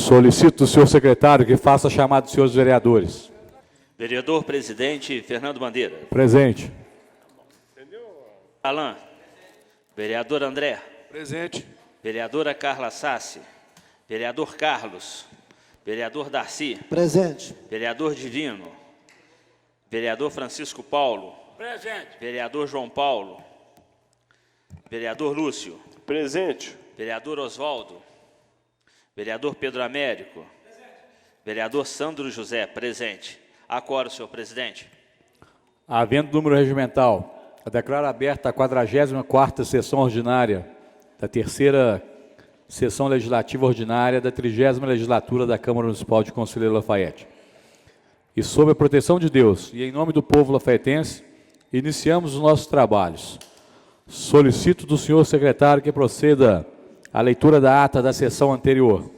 Solicito do senhor secretário que faça a chamada dos senhores vereadores. Vereador presidente Fernando Bandeira. Presente. Alain. Vereador André. Presente. Vereadora Carla Sassi. Vereador Carlos. Vereador Darcy. Presente. Vereador Divino. Vereador Francisco Paulo. Presente. Vereador João Paulo. Vereador Lúcio. Presente. Vereador Oswaldo. Vereador Pedro Américo. Presente. Vereador Sandro José. Presente. Acordo, senhor presidente. Havendo número regimental, eu declaro aberta a 44ª sessão ordinária da terceira sessão legislativa ordinária da 30ª legislatura da Câmara Municipal de Conselheiro Lafaiete. E sob a proteção de Deus e em nome do povo lafaiense, iniciamos os nossos trabalhos. Solicito do senhor secretário que proceda à leitura da ata da sessão anterior.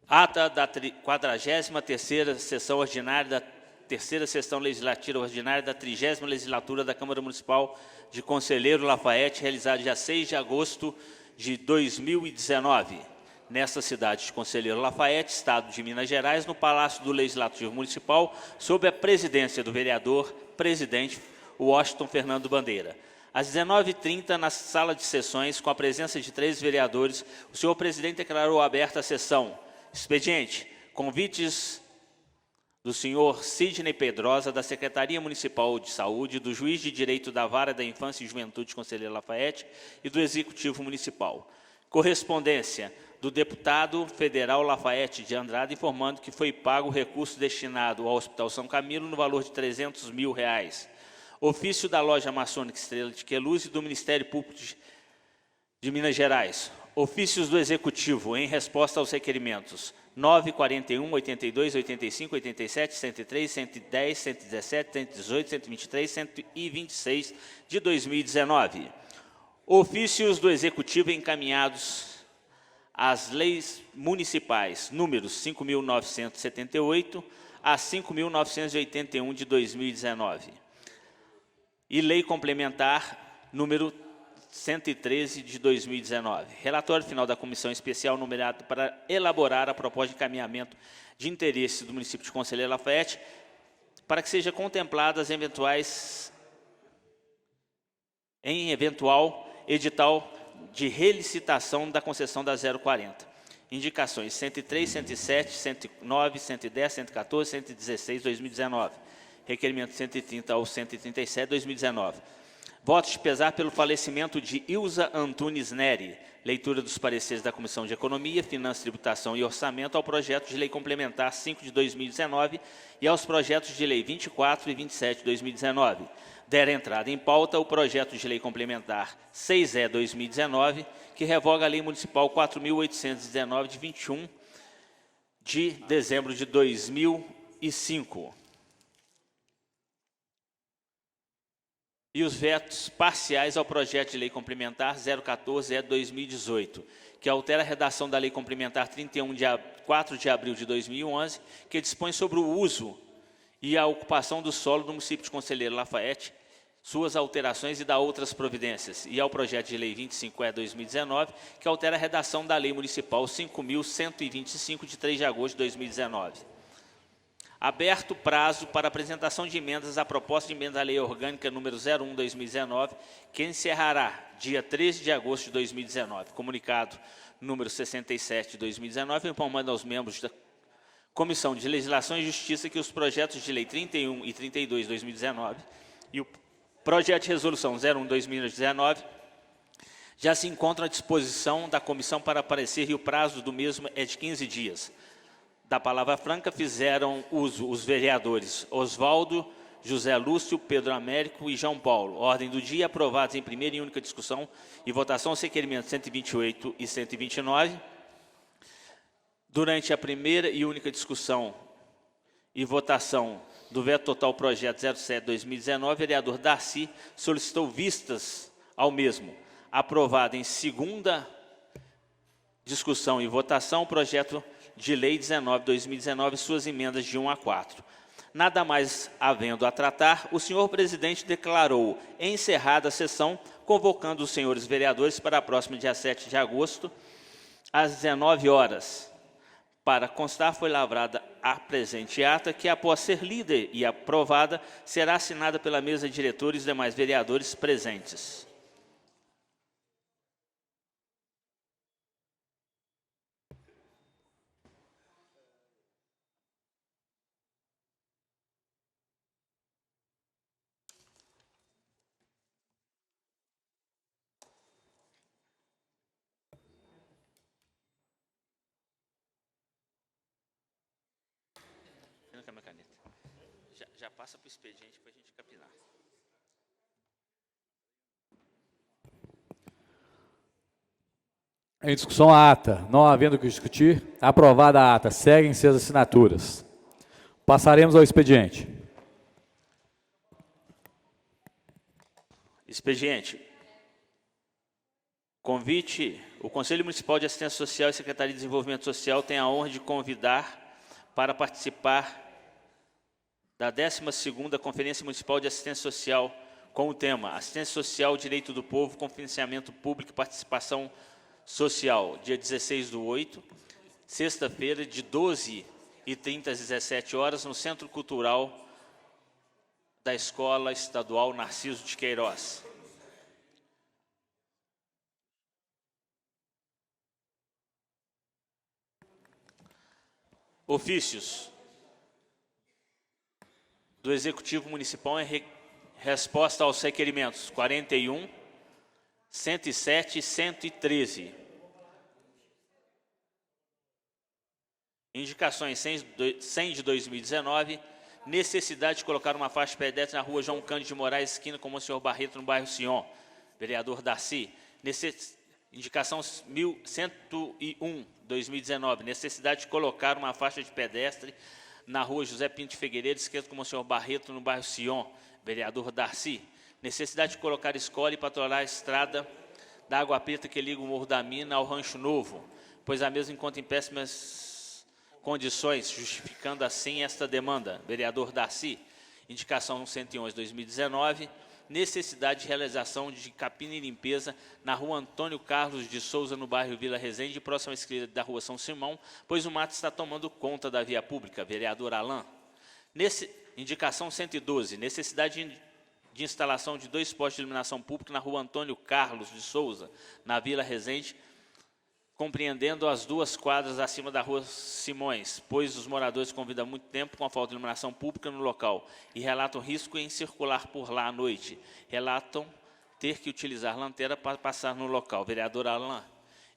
Ata da 43ª sessão ordinária da terceira sessão legislativa ordinária da 30ª legislatura da Câmara Municipal de Conselheiro Lafaiete, realizada dia 6 de agosto de 2019, nesta cidade de Conselheiro Lafaiete, estado de Minas Gerais, no Palácio do Legislativo Municipal, sob a presidência do vereador presidente Washington Fernando Bandeira. Às 19h30, na sala de sessões, com a presença de 3 vereadores, o senhor presidente declarou aberta a sessão. Expediente: convites do senhor Sidney Pedrosa, da Secretaria Municipal de Saúde, do Juiz de Direito da Vara da Infância e Juventude Conselheiro Lafaiete e do Executivo Municipal. Correspondência do deputado federal Lafaiete de Andrade, informando que foi pago o recurso destinado ao Hospital São Camilo no valor de R$300 mil. Ofício da Loja Maçônica Estrela de Queluz e do Ministério Público de Minas Gerais. Ofícios do Executivo em resposta aos requerimentos 9, 41, 82, 85, 87, 103, 110, 117, 118, 123, 126 de 2019. Ofícios do Executivo encaminhados às leis municipais números 5.978 a 5.981 de 2019 e lei complementar número 113 de 2019. Relatório final da Comissão Especial numerado para elaborar a proposta de encaminhamento de interesse do município de Conselheiro Lafaiete para que seja contempladas em eventual edital de relicitação da concessão da 040. Indicações 103, 107, 109, 110, 114, 116, 2019. Requerimento 130 ao 137, 2019. Votos de pesar pelo falecimento de Ilza Antunes Neri. Leitura dos pareceres da Comissão de Economia, Finanças, Tributação e Orçamento ao projeto de lei complementar 5 de 2019 e aos projetos de lei 24 e 27 de 2019. Dera entrada em pauta o projeto de lei complementar 6E/2019, que revoga a Lei Municipal 4.819, de 21 de dezembro de 2005. E os vetos parciais ao projeto de lei complementar 014/2018, que altera a redação da lei complementar 4 de abril de 2011, que dispõe sobre o uso e a ocupação do solo do município de Conselheiro Lafaiete, suas alterações e da outras providências, e ao projeto de lei 25/2019, que altera a redação da lei municipal 5.125, de 3 de agosto de 2019. Aberto prazo para apresentação de emendas à proposta de emenda à Lei Orgânica número 01/2019, que encerrará dia 13 de agosto de 2019. Comunicado número 67 de 2019, informando aos membros da Comissão de Legislação e Justiça que os projetos de lei 31 e 32 de 2019 e o projeto de resolução 01/2019 já se encontram à disposição da comissão para parecer e o prazo do mesmo é de 15 dias. Da palavra franca fizeram uso os vereadores Oswaldo, José Lúcio, Pedro Américo e João Paulo. Ordem do dia: aprovados em primeira e única discussão e votação os requerimentos 128 e 129. Durante a primeira e única discussão e votação do veto total projeto 07/2019, o vereador Darcy solicitou vistas ao mesmo. Aprovado em segunda discussão e votação o projeto de lei 19/2019 e suas emendas de 1 a 4. Nada mais havendo a tratar, o senhor presidente declarou encerrada a sessão, convocando os senhores vereadores para a próxima dia 7 de agosto, às 19 horas. Para constar, foi lavrada a presente ata, que, após ser lida e aprovada, será assinada pela mesa de diretores e os demais vereadores presentes. Já passa para o expediente para a gente capinar. Em discussão a ata, não havendo o que discutir, aprovada a ata, seguem-se as assinaturas. Passaremos ao expediente. Expediente. Convite. O Conselho Municipal de Assistência Social e Secretaria de Desenvolvimento Social tem a honra de convidar para participar da 12ª Conferência Municipal de Assistência Social com o tema Assistência Social, Direito do Povo, com Financiamento Público e Participação Social, dia 16/8, sexta-feira, de 12h30 às 17 horas, no Centro Cultural da Escola Estadual Narciso de Queiroz. Ofícios do Executivo Municipal em resposta aos requerimentos 41, 107 e 113. Indicações 100 de 2019, necessidade de colocar uma faixa de pedestre na rua João Cândido de Moraes, esquina com o Monsenhor Barreto, no bairro Sion. Vereador Darcy. Indicação 1101, 2019, necessidade de colocar uma faixa de pedestre na rua José Pinto de Figueiredo, esquerda com o Monsenhor Barreto, no bairro Sion. Vereador Darcy. Necessidade de colocar escola e patrulhar a estrada da Água Preta que liga o Morro da Mina ao Rancho Novo, pois a mesma encontra em péssimas condições, justificando assim esta demanda. Vereador Darcy. Indicação 111, 2019, necessidade de realização de capina e limpeza na rua Antônio Carlos de Souza, no bairro Vila Resende, próxima à esquerda da rua São Simão, pois o mato está tomando conta da via pública. Vereador Alain. Indicação 112, necessidade de instalação de 2 postes de iluminação pública na rua Antônio Carlos de Souza, na Vila Resende, compreendendo as 2 quadras acima da rua Simões, pois os moradores convivem há muito tempo com a falta de iluminação pública no local e relatam risco em circular por lá à noite. Relatam ter que utilizar lanterna para passar no local. Vereador Alain.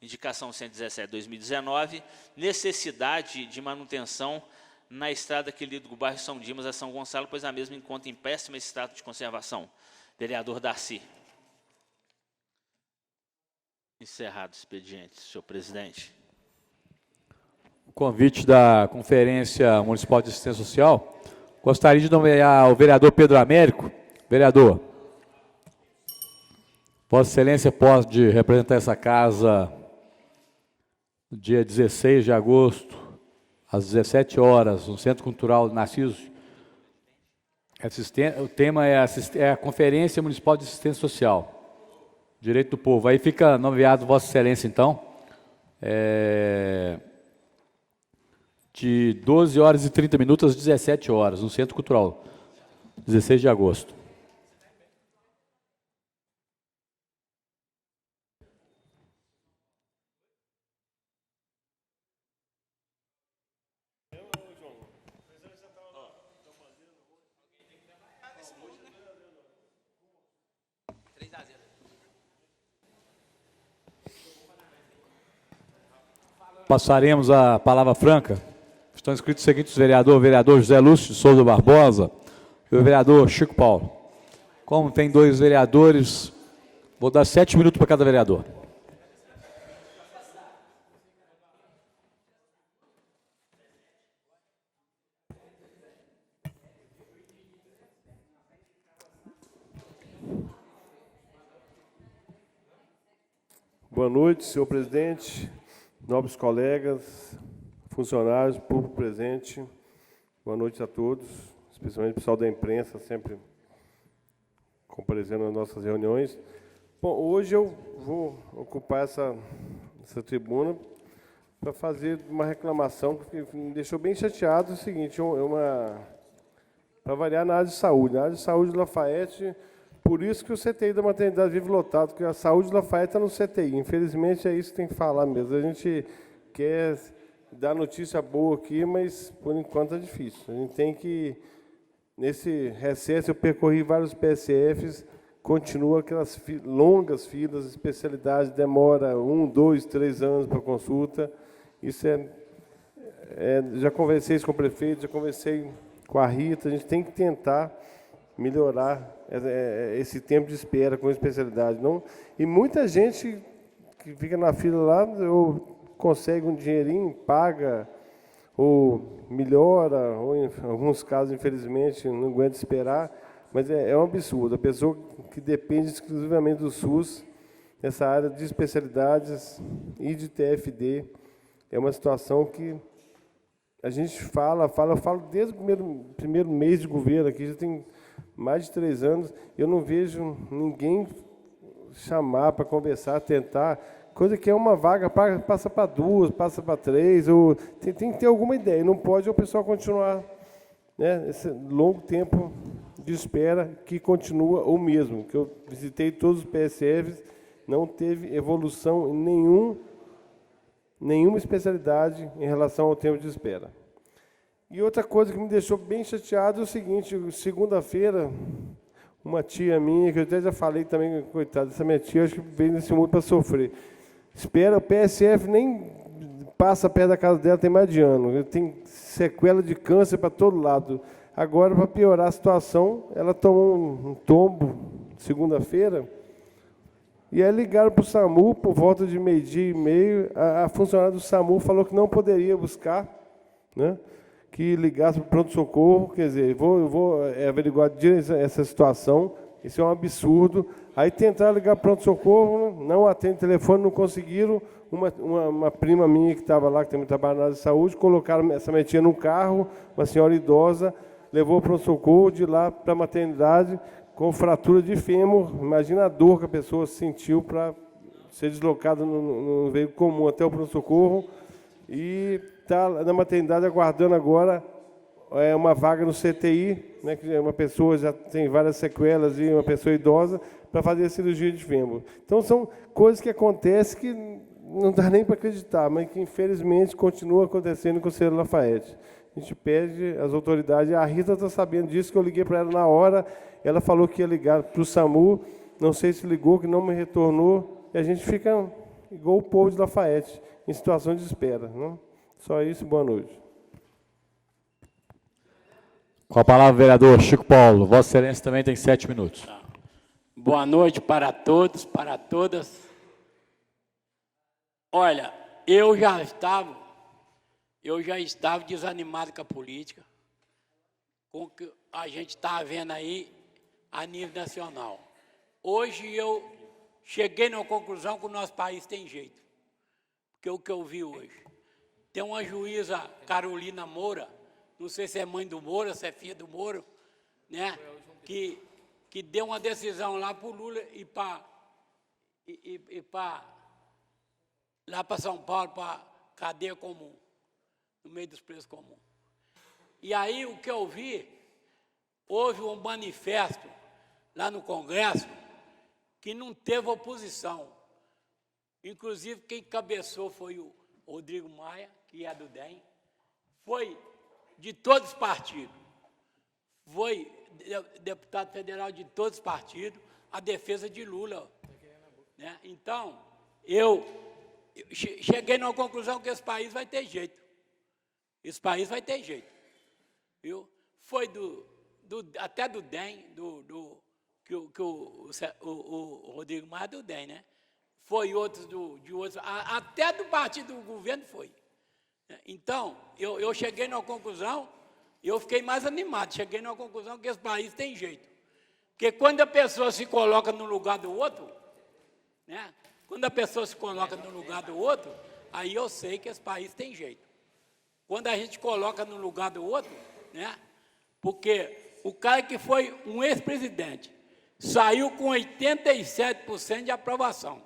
Indicação 117, 2019, necessidade de manutenção na estrada que liga do bairro São Dimas a São Gonçalo, pois a mesma encontra em péssimo estado de conservação. Vereador Darcy. Encerrado o expediente, senhor presidente. Convite da Conferência Municipal de Assistência Social. Gostaria de nomear o vereador Pedro Américo. Vereador, Vossa Excelência pode representar essa casa no dia 16 de agosto, às 17 horas, no Centro Cultural Narciso. O tema é a Conferência Municipal de Assistência Social, Direito do Povo. Aí fica nomeado Vossa Excelência, então, de 12 horas e 30 minutos às 17 horas, no Centro Cultural, 16 de agosto. Passaremos a palavra franca. Estão inscritos os seguintes vereadores: o vereador José Lúcio de Souza Barbosa e o vereador Chico Paulo. Como tem 2 vereadores, vou dar 7 minutos para cada vereador. Boa noite, senhor presidente, nobres colegas, funcionários, público presente. Boa noite a todos, especialmente o pessoal da imprensa, sempre comparecendo nas nossas reuniões. Bom, hoje eu vou ocupar essa tribuna para fazer uma reclamação que me deixou bem chateado. É o seguinte, para variar na área de saúde. Na área de saúde de Lafayette, por isso que o CTI da maternidade vive lotado, porque a saúde de Lafayette está no CTI. Infelizmente, é isso que tem que falar mesmo. A gente quer dar notícia boa aqui, mas, por enquanto, é difícil. A gente tem que... Nesse recesso, eu percorri vários PSFs, continua aquelas longas filas, especialidade, demora 1, 2, 3 anos para consulta. Isso já conversei com o prefeito, já conversei com a Rita, a gente tem que tentar melhorar esse tempo de espera com especialidade. Não? E muita gente que fica na fila lá, ou consegue um dinheirinho, paga, ou melhora, ou em alguns casos, infelizmente, não aguenta esperar, mas é um absurdo. A pessoa que depende exclusivamente do SUS, nessa área de especialidades e de TFD, é uma situação que a gente eu falo desde o primeiro mês de governo aqui, já tem mais de 3 anos, eu não vejo ninguém chamar para conversar, tentar, coisa que é uma vaga, passa para 2, passa para 3, ou tem que ter alguma ideia, não pode o pessoal continuar, né, esse longo tempo de espera que continua o mesmo, que eu visitei todos os PSFs, não teve evolução em nenhuma especialidade em relação ao tempo de espera. E outra coisa que me deixou bem chateado é o seguinte, segunda-feira, uma tia minha, que eu até já falei também, coitada, essa minha tia, acho que veio nesse mundo para sofrer. Espera, o PSF nem passa perto da casa dela, tem mais de ano. Tem sequela de câncer para todo lado. Agora, para piorar a situação, ela tomou um tombo segunda-feira, e aí ligaram para o SAMU, por volta de 12h30, a funcionária do SAMU falou que não poderia buscar, né, que ligasse para o pronto-socorro, quer dizer, eu vou averiguar essa situação, isso é um absurdo. Aí tentaram ligar para o pronto-socorro, não atende o telefone, não conseguiram. Uma prima minha que estava lá, que também trabalha na área de saúde, colocaram essa minha tia no carro, uma senhora idosa, levou para o pronto-socorro, de lá para a maternidade, com fratura de fêmur. Imagina a dor que a pessoa sentiu para ser deslocada no veículo comum até o pronto-socorro. E está na maternidade aguardando agora uma vaga no CTI, né, que uma pessoa já tem várias sequelas e uma pessoa idosa, para fazer a cirurgia de fêmur. Então, são coisas que acontecem que não dá nem para acreditar, mas que, infelizmente, continua acontecendo com o Conselheiro Lafayette. A gente pede às autoridades, a Rita está sabendo disso, que eu liguei para ela na hora, ela falou que ia ligar para o SAMU, não sei se ligou, que não me retornou, e a gente fica igual o povo de Lafayette, em situação de espera. Não? Só isso, boa noite. Com a palavra, vereador Chico Paulo. Vossa Excelência também tem 7 minutos. Boa noite para todos, para todas. Olha, eu já estava desanimado com a política, com o que a gente está vendo aí a nível nacional. Hoje eu cheguei na conclusão que o nosso país tem jeito, porque o que eu vi hoje. Tem uma juíza, Carolina Moura, não sei se é mãe do Moura, se é filha do Moura, né, que deu uma decisão lá para o Lula e lá para São Paulo, para cadeia comum, no meio dos presos comuns. E aí o que eu vi, houve um manifesto lá no Congresso que não teve oposição. Inclusive, quem cabeçou foi o Rodrigo Maia, que é do DEM, foi de todos os partidos, foi deputado federal de todos os partidos, a defesa de Lula. Né? Então, eu cheguei na conclusão que esse país vai ter jeito. Esse país vai ter jeito. Viu? Foi até do DEM, que o Rodrigo Maia do DEM, né? Foi outros de outros, até do partido do governo foi. Então, eu cheguei na conclusão, eu fiquei mais animado, cheguei na conclusão que esse país tem jeito. Porque quando a pessoa se coloca no lugar do outro, né? Quando a pessoa se coloca no lugar do outro, aí eu sei que esse país tem jeito. Quando a gente coloca no lugar do outro, né? Porque o cara que foi um ex-presidente saiu com 87% de aprovação,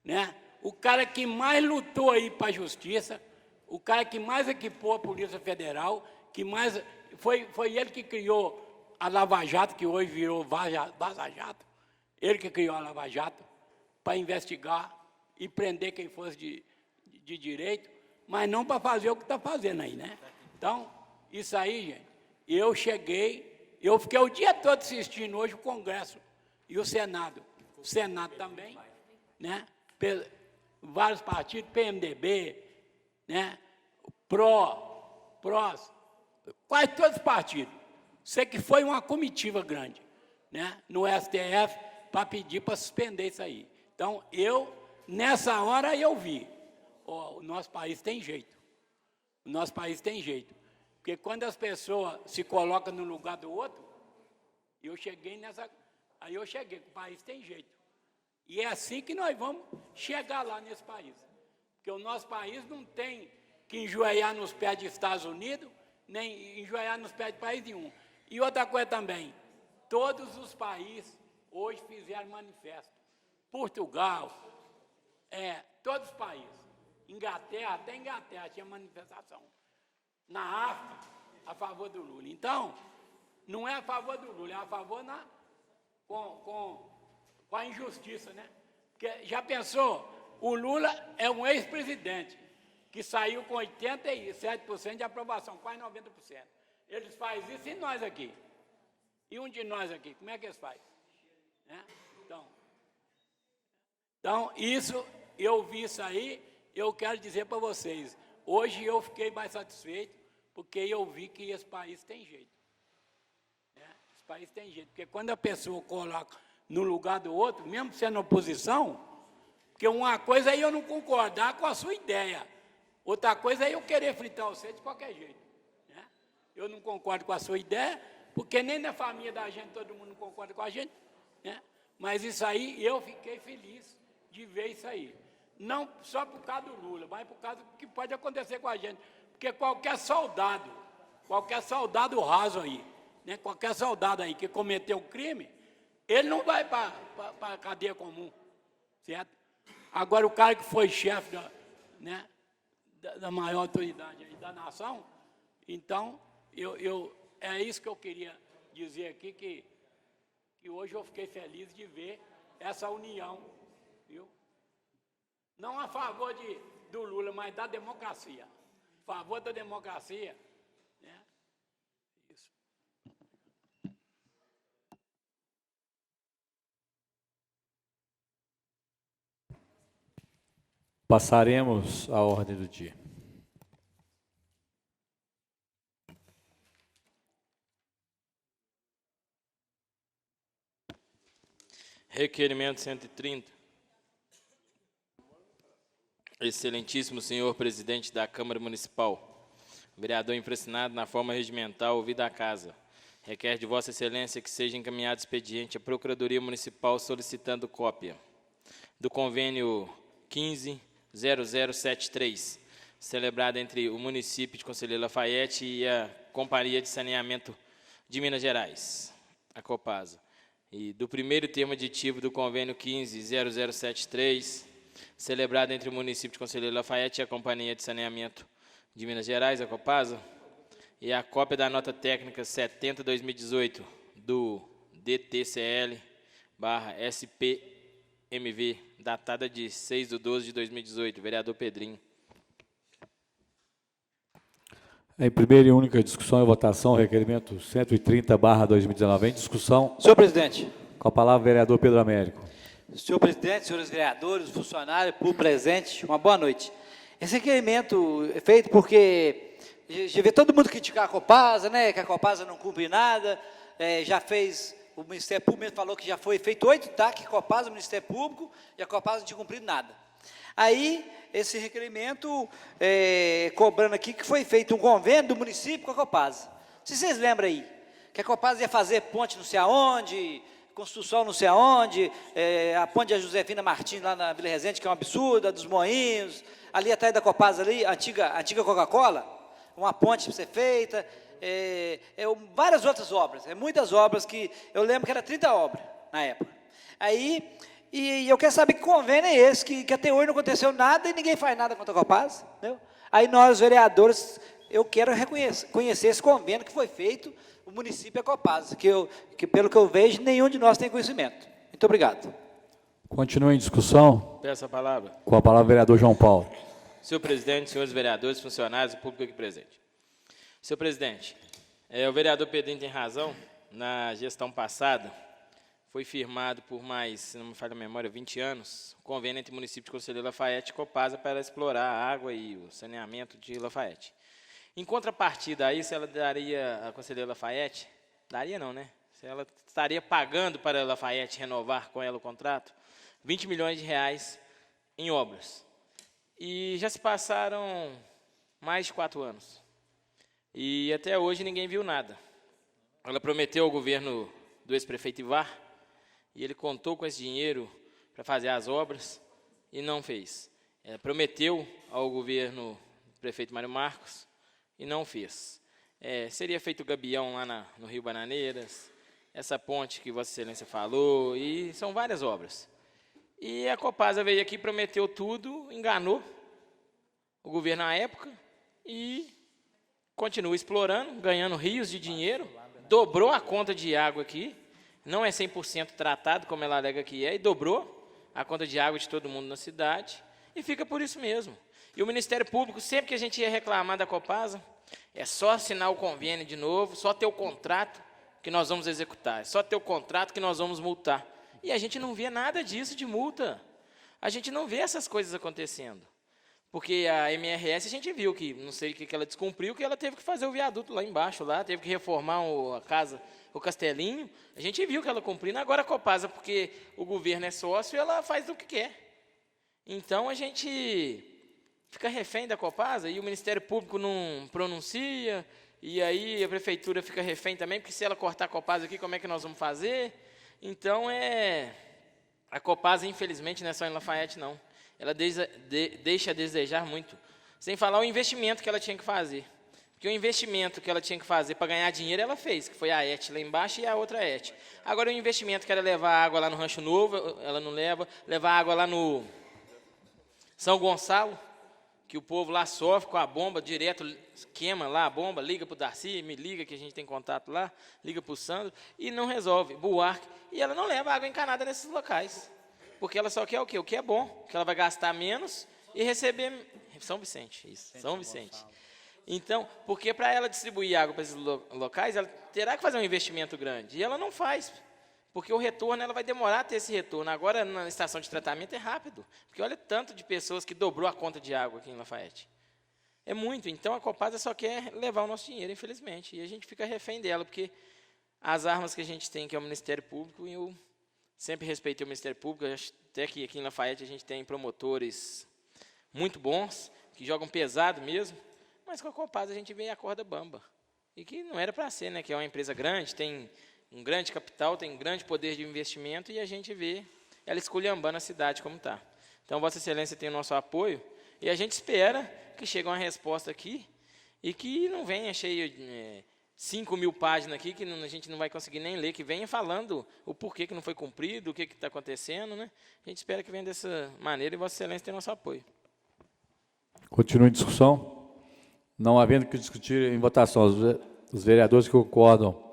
né? O cara que mais lutou aí para a justiça, o cara que mais equipou a Polícia Federal, que mais foi ele que criou a Lava Jato, que hoje virou Vaza Jato. Ele que criou a Lava Jato para investigar e prender quem fosse de direito, mas não para fazer o que está fazendo aí, né? Então, isso aí, gente, eu fiquei o dia todo assistindo hoje o Congresso e o Senado também, né? Vários partidos, PMDB, né? PROS, quase todos os partidos. Sei que foi uma comitiva grande, né? No STF para pedir para suspender isso aí. Então, nessa hora eu vi, o nosso país tem jeito. O nosso país tem jeito. Porque quando as pessoas se colocam no lugar do outro, aí eu cheguei, que o país tem jeito. E é assim que nós vamos chegar lá nesse país. Porque o nosso país não tem que enjoelhar nos pés dos Estados Unidos, nem enjoelhar nos pés de país nenhum. E outra coisa também, todos os países hoje fizeram manifesto. Portugal, todos os países. Inglaterra, até Inglaterra tinha manifestação. Na África, a favor do Lula. Então, não é a favor do Lula, é a favor com a injustiça, né? Porque, já pensou, o Lula é um ex-presidente que saiu com 87% de aprovação, quase 90%. Eles fazem isso e nós aqui. E um de nós aqui, como é que eles fazem? Né? Então, eu vi isso aí, eu quero dizer para vocês, hoje eu fiquei mais satisfeito, porque eu vi que esse país tem jeito. Né? Esse país tem jeito, porque quando a pessoa coloca no lugar do outro, mesmo sendo oposição, porque uma coisa é eu não concordar com a sua ideia, outra coisa é eu querer fritar você de qualquer jeito. Né? Eu não concordo com a sua ideia, porque nem na família da gente todo mundo concorda com a gente, né? Mas isso aí, eu fiquei feliz de ver isso aí. Não só por causa do Lula, mas por causa do que pode acontecer com a gente. Porque qualquer soldado raso aí, né? Qualquer soldado aí que cometeu crime, ele não vai para a cadeia comum, certo? Agora, o cara que foi chefe da maior autoridade aí da nação, então, é isso que eu queria dizer aqui, que hoje eu fiquei feliz de ver essa união, viu? Não a favor do Lula, mas da democracia. A favor da democracia, né? Isso. Passaremos à ordem do dia. Requerimento 130. Excelentíssimo senhor presidente da Câmara Municipal, vereador impressionado na forma regimental ouvida a casa, requer de Vossa Excelência que seja encaminhado expediente à Procuradoria Municipal solicitando cópia do convênio 15.0073, celebrado entre o município de Conselheiro Lafaiete e a Companhia de Saneamento de Minas Gerais, a Copasa, e do primeiro termo aditivo do convênio 15.0073, celebrado entre o município de Conselheiro Lafaiete e a Companhia de Saneamento de Minas Gerais, a Copasa, e a cópia da nota técnica 70/2018 do DTCL/SPMV, datada de 6/12/2018, vereador Pedrinho. Em primeira e única discussão e votação, requerimento 130/2019. Em discussão. Senhor presidente. Com a palavra, vereador Pedro Américo. Senhor presidente, senhores vereadores, funcionários, público presente, uma boa noite. Esse requerimento é feito porque já vê todo mundo criticar a Copasa, né, que a Copasa não cumpre nada, já fez, o Ministério Público mesmo falou que já foi feito 8 TAC Copasa no Ministério Público e a Copasa não tinha cumprido nada. Aí, esse requerimento, cobrando aqui que foi feito um convênio do município com a Copasa. Se vocês lembram aí, que a Copasa ia fazer ponte não sei aonde, construção não sei aonde, a ponte da Josefina Martins lá na Vila Resende, que é um absurdo, a dos Moinhos, ali atrás da Copasa ali, a antiga Coca-Cola, uma ponte para ser feita, várias outras obras, muitas obras que, eu lembro que era 30 obras na época. Aí, E eu quero saber que convênio é esse, que até hoje não aconteceu nada e ninguém faz nada contra a Copasa. Entendeu? Aí nós, vereadores, eu quero conhecer esse convênio que foi feito, o município e a Copasa, que pelo que eu vejo, nenhum de nós tem conhecimento. Muito obrigado. Continua em discussão. Peço a palavra. Com a palavra o vereador João Paulo. Senhor presidente, senhores vereadores, funcionários e público aqui presente. Senhor presidente, o vereador Pedrinho tem razão. Na gestão passada, foi firmado por mais, se não me falha a memória, 20 anos, o convênio entre o município de Conselheiro Lafayette e Copasa para explorar a água e o saneamento de Lafayette. Em contrapartida a isso, ela daria a Conselheiro Lafayette, daria não, né? Ela estaria pagando para a Lafayette renovar com ela o contrato, 20 milhões de reais em obras. E já se passaram mais de 4 anos. E até hoje ninguém viu nada. Ela prometeu ao governo do ex-prefeito Ivar, e ele contou com esse dinheiro para fazer as obras e não fez. Ela prometeu ao governo do prefeito Mário Marcos e não fez. Seria feito o gabião lá no Rio Bananeiras, essa ponte que Vossa Excelência falou, e são várias obras. E a Copasa veio aqui, prometeu tudo, enganou o governo na época e continua explorando, ganhando rios de dinheiro, dobrou a conta de água aqui, não é 100% tratado, como ela alega que é, e dobrou a conta de água de todo mundo na cidade, e fica por isso mesmo. E o Ministério Público, sempre que a gente ia reclamar da Copasa, é só assinar o convênio de novo, só ter o contrato que nós vamos executar, é só ter o contrato que nós vamos multar. E a gente não vê nada disso de multa. A gente não vê essas coisas acontecendo. Porque a MRS, a gente viu que, não sei o que ela descumpriu, que ela teve que fazer o viaduto lá embaixo, teve que reformar a casa, o castelinho. A gente viu que ela cumprindo. Agora a Copasa, porque o governo é sócio, ela faz o que quer. Então a gente fica refém da Copasa e o Ministério Público não pronuncia, e aí a Prefeitura fica refém também, porque se ela cortar a Copasa aqui, como é que nós vamos fazer? Então, a Copasa, infelizmente, não é só em Lafayette, não. Ela deixa a desejar muito. Sem falar o investimento que ela tinha que fazer. Porque o investimento que ela tinha que fazer para ganhar dinheiro, ela fez, que foi a ET lá embaixo e a outra ET. Agora, o investimento que era levar água lá no Rancho Novo, ela não leva. Levar água lá no São Gonçalo, que o povo lá sofre com a bomba, direto queima lá a bomba, liga para o Darcy, me liga que a gente tem contato lá, liga para o Sandro, e não resolve. Buarque, e ela não leva água encanada nesses locais, porque ela só quer o quê? O que é bom, que ela vai gastar menos e receber... São Vicente, isso, São Vicente. Então, porque para ela distribuir água para esses locais, ela terá que fazer um investimento grande, e ela não faz, porque o retorno, ela vai demorar a ter esse retorno. Agora, na estação de tratamento, é rápido, porque olha tanto de pessoas que dobrou a conta de água aqui em Lafayette. É muito, então a Copasa só quer levar o nosso dinheiro, infelizmente, e a gente fica refém dela, porque as armas que a gente tem, que é o Ministério Público, e eu sempre respeitei o Ministério Público, até que aqui em Lafayette a gente tem promotores muito bons, que jogam pesado mesmo, mas com a Copasa a gente vê a corda bamba, e que não era para ser, né, que é uma empresa grande, tem um grande capital, tem um grande poder de investimento, e a gente vê ela esculhambando a cidade como está. Então, Vossa Excelência tem o nosso apoio, e a gente espera que chegue uma resposta aqui, e que não venha cheio de 5.000 páginas aqui, que a gente não vai conseguir nem ler, que venha falando o porquê que não foi cumprido, o que está acontecendo, né? A gente espera que venha dessa maneira, e Vossa Excelência tem nosso apoio. Continua em discussão. Não havendo que discutir em votação, os vereadores que concordam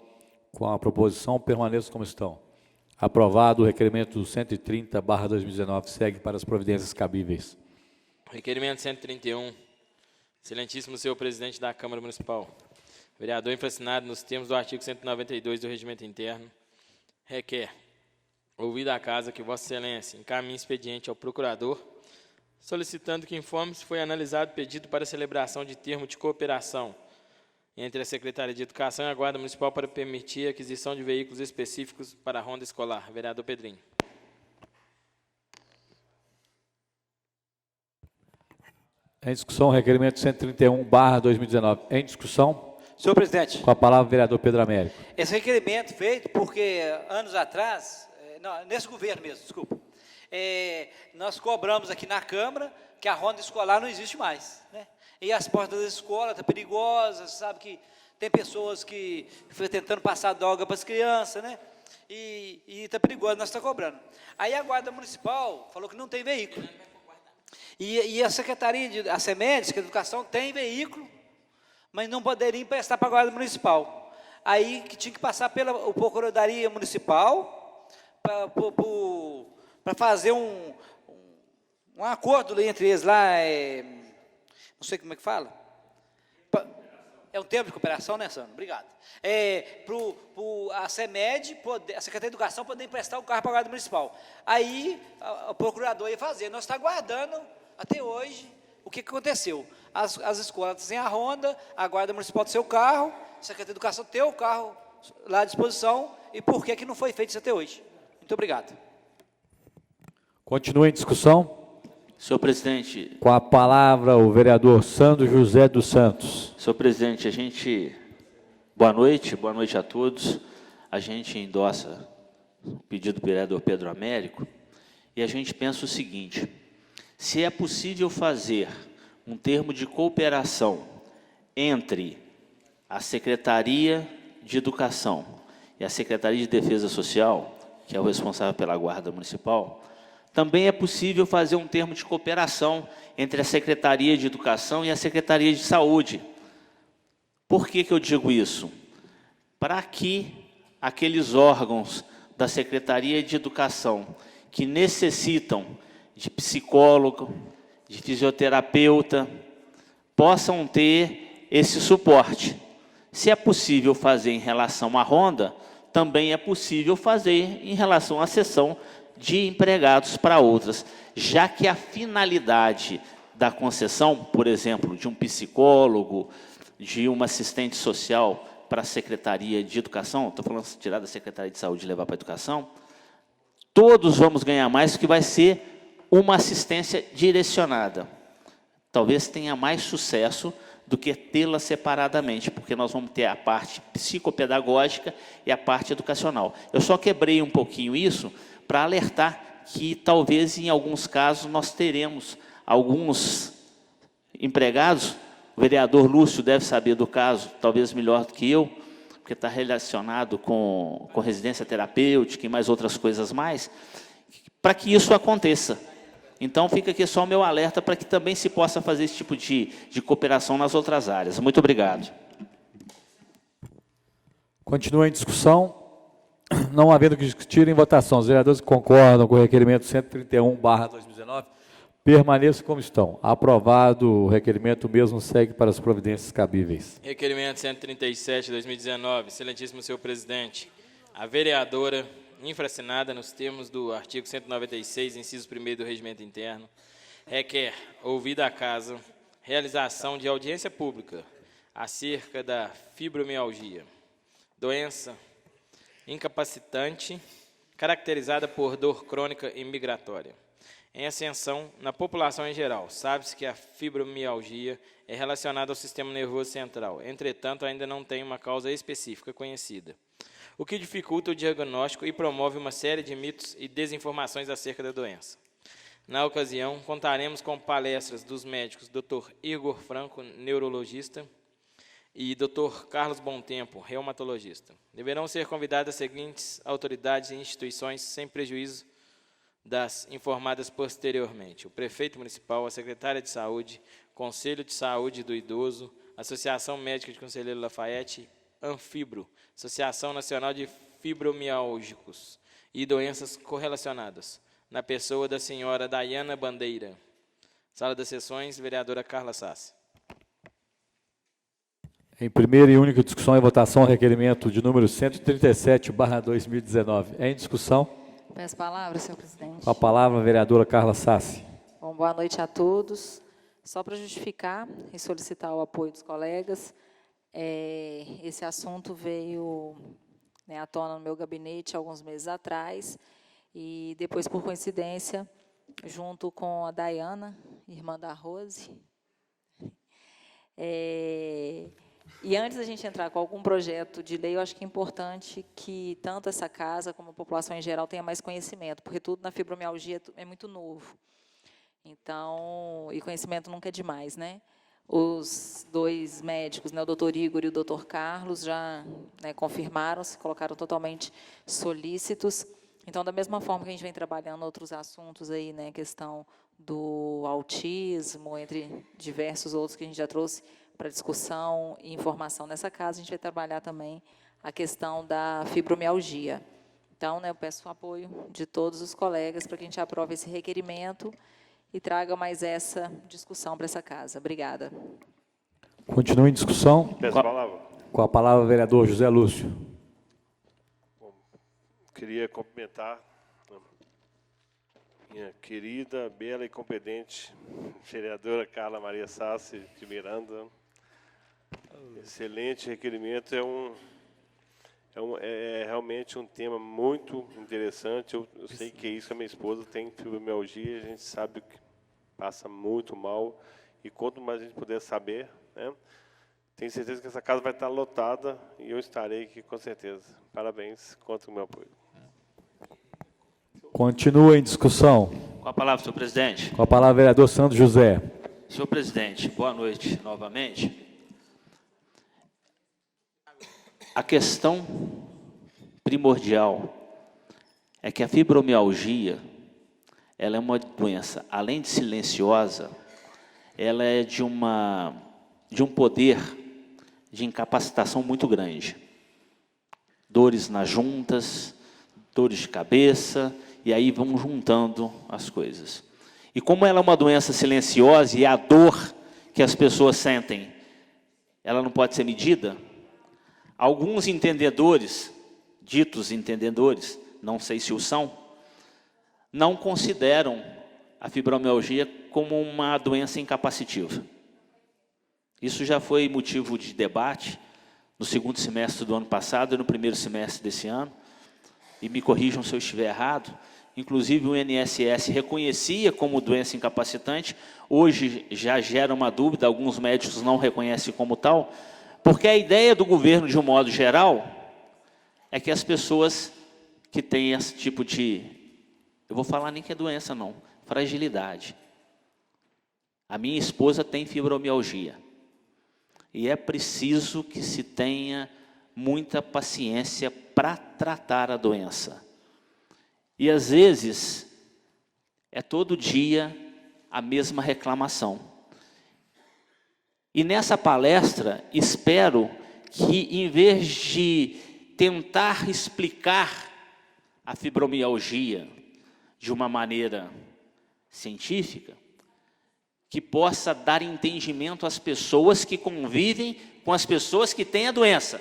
com a proposição permaneçam como estão. Aprovado o requerimento 130/2019, segue para as providências cabíveis. Requerimento 131. Excelentíssimo senhor presidente da Câmara Municipal. Vereador infracinado nos termos do artigo 192 do Regimento Interno, requer, ouvida a casa, que Vossa Excelência encaminhe expediente ao procurador, solicitando que informe se foi analisado o pedido para celebração de termo de cooperação entre a Secretaria de Educação e a Guarda Municipal para permitir a aquisição de veículos específicos para a ronda escolar. Vereador Pedrinho. Em discussão, requerimento 131/2019. Em discussão. Senhor presidente. Com a palavra, o vereador Pedro Américo. Esse requerimento feito porque, anos atrás, nesse governo mesmo, desculpa, nós cobramos aqui na Câmara que a ronda escolar não existe mais, né? E as portas da escola estão perigosas, sabe que tem pessoas que ficam tentando passar droga para as crianças, né? e tá perigoso, nós estamos cobrando. Aí a Guarda Municipal falou que não tem veículo. E a Secretaria, a SEMED, que é a Educação, tem veículo, mas não poderia emprestar para a Guarda Municipal. Aí que tinha que passar pela Procuradoria Municipal para fazer um acordo entre eles lá, não sei como é que fala. É um termo de cooperação, né, Sandro? Obrigado. A SEMED, a Secretaria de Educação, poder emprestar o carro para a Guarda Municipal. Aí o procurador ia fazer. Nós estamos aguardando até hoje o que aconteceu. As escolas têm a Honda, a Guarda Municipal tem seu carro, a Secretaria de Educação tem o carro lá à disposição, e por que não foi feito isso até hoje? Muito obrigado. Continua em discussão. Senhor presidente. Com a palavra o vereador Sandro José dos Santos. Senhor presidente, boa noite a todos. A gente endossa o pedido do vereador Pedro Américo e a gente pensa o seguinte: se é possível fazer um termo de cooperação entre a Secretaria de Educação e a Secretaria de Defesa Social, que é o responsável pela Guarda Municipal, também é possível fazer um termo de cooperação entre a Secretaria de Educação e a Secretaria de Saúde. Por que eu digo isso? Para que aqueles órgãos da Secretaria de Educação que necessitam de psicólogo, de fisioterapeuta, possam ter esse suporte. Se é possível fazer em relação à Honda, também é possível fazer em relação à seção de empregados para outras, já que a finalidade da concessão, por exemplo, de um psicólogo, de uma assistente social para a Secretaria de Educação, estou falando de tirar da Secretaria de Saúde e levar para a Educação, todos vamos ganhar mais, porque vai ser uma assistência direcionada. Talvez tenha mais sucesso do que tê-la separadamente, porque nós vamos ter a parte psicopedagógica e a parte educacional. Eu só quebrei um pouquinho isso para alertar que talvez em alguns casos nós teremos alguns empregados, o vereador Lúcio deve saber do caso, talvez melhor do que eu, porque está relacionado com residência terapêutica e mais outras coisas mais, para que isso aconteça. Então fica aqui só o meu alerta para que também se possa fazer esse tipo de cooperação nas outras áreas. Muito obrigado. Continua em discussão. Não havendo que discutir, em votação. Os vereadores que concordam com o requerimento 131/2019 permaneçam como estão. Aprovado o requerimento, o mesmo segue para as providências cabíveis. Requerimento 137/2019. Excelentíssimo senhor presidente, a vereadora, infraassinada nos termos do artigo 196, inciso 1º do Regimento Interno, requer, ouvida a casa, realização de audiência pública acerca da fibromialgia, doença incapacitante, caracterizada por dor crônica e migratória, em ascensão na população em geral. Sabe-se que a fibromialgia é relacionada ao sistema nervoso central, entretanto, ainda não tem uma causa específica conhecida, o que dificulta o diagnóstico e promove uma série de mitos e desinformações acerca da doença. Na ocasião, contaremos com palestras dos médicos Dr. Igor Franco, neurologista, e Dr. Carlos Bontempo, reumatologista. Deverão ser convidadas as seguintes autoridades e instituições, sem prejuízo das informadas posteriormente: o prefeito municipal, a secretária de saúde, Conselho de Saúde do Idoso, Associação Médica de Conselheiro Lafayette, Anfibro, Associação Nacional de Fibromialgicos e Doenças Correlacionadas, na pessoa da senhora Dayana Bandeira. Sala das Sessões, vereadora Carla Sassi. Em primeira e única discussão e votação, o requerimento de número 137/2019. É em discussão? Peço palavra, senhor presidente. Com a palavra, a vereadora Carla Sassi. Bom, boa noite a todos. Só para justificar e solicitar o apoio dos colegas, esse assunto veio à tona no meu gabinete alguns meses atrás, e depois, por coincidência, junto com a Dayana, irmã da Rose, e antes da gente entrar com algum projeto de lei, eu acho que é importante que tanto essa casa como a população em geral tenha mais conhecimento, porque tudo na fibromialgia é muito novo. Então, e conhecimento nunca é demais, né? Os dois médicos, né, o doutor Igor e o doutor Carlos, já, né, confirmaram, se colocaram totalmente solícitos. Então, da mesma forma que a gente vem trabalhando outros assuntos aí, né, questão do autismo, entre diversos outros que a gente já trouxe para discussão e informação nessa casa, a gente vai trabalhar também a questão da fibromialgia. Então, né, eu peço o apoio de todos os colegas para que a gente aprove esse requerimento e traga mais essa discussão para essa casa. Obrigada. Continua em discussão. Peço a palavra. Com a palavra, o vereador José Lúcio. Queria cumprimentar minha querida, bela e competente vereadora Carla Maria Sassi de Miranda. Excelente requerimento, é realmente um tema muito interessante. Eu sei que é isso, a minha esposa tem fibromialgia, a gente sabe que passa muito mal, e quanto mais a gente puder saber, né, tenho certeza que essa casa vai estar lotada, e eu estarei aqui com certeza. Parabéns, conta com o meu apoio. Continua em discussão. Com a palavra, senhor presidente. Com a palavra, o vereador Santos José. Senhor presidente, boa noite novamente. A questão primordial é que a fibromialgia, ela é uma doença, além de silenciosa, ela é de um poder de incapacitação muito grande. Dores nas juntas, dores de cabeça, e aí vão juntando as coisas. E como ela é uma doença silenciosa e a dor que as pessoas sentem, ela não pode ser medida, alguns entendedores, ditos entendedores, não sei se o são, não consideram a fibromialgia como uma doença incapacitiva. Isso já foi motivo de debate no segundo semestre do ano passado e no primeiro semestre desse ano, e me corrijam se eu estiver errado. Inclusive, o INSS reconhecia como doença incapacitante, hoje já gera uma dúvida, alguns médicos não reconhecem como tal, porque a ideia do governo, de um modo geral, é que as pessoas que têm esse tipo de, eu vou falar nem que é doença não, fragilidade. A minha esposa tem fibromialgia, e é preciso que se tenha muita paciência para tratar a doença. E, às vezes, é todo dia a mesma reclamação. E, nessa palestra, espero que, em vez de tentar explicar a fibromialgia de uma maneira científica, que possa dar entendimento às pessoas que convivem com as pessoas que têm a doença.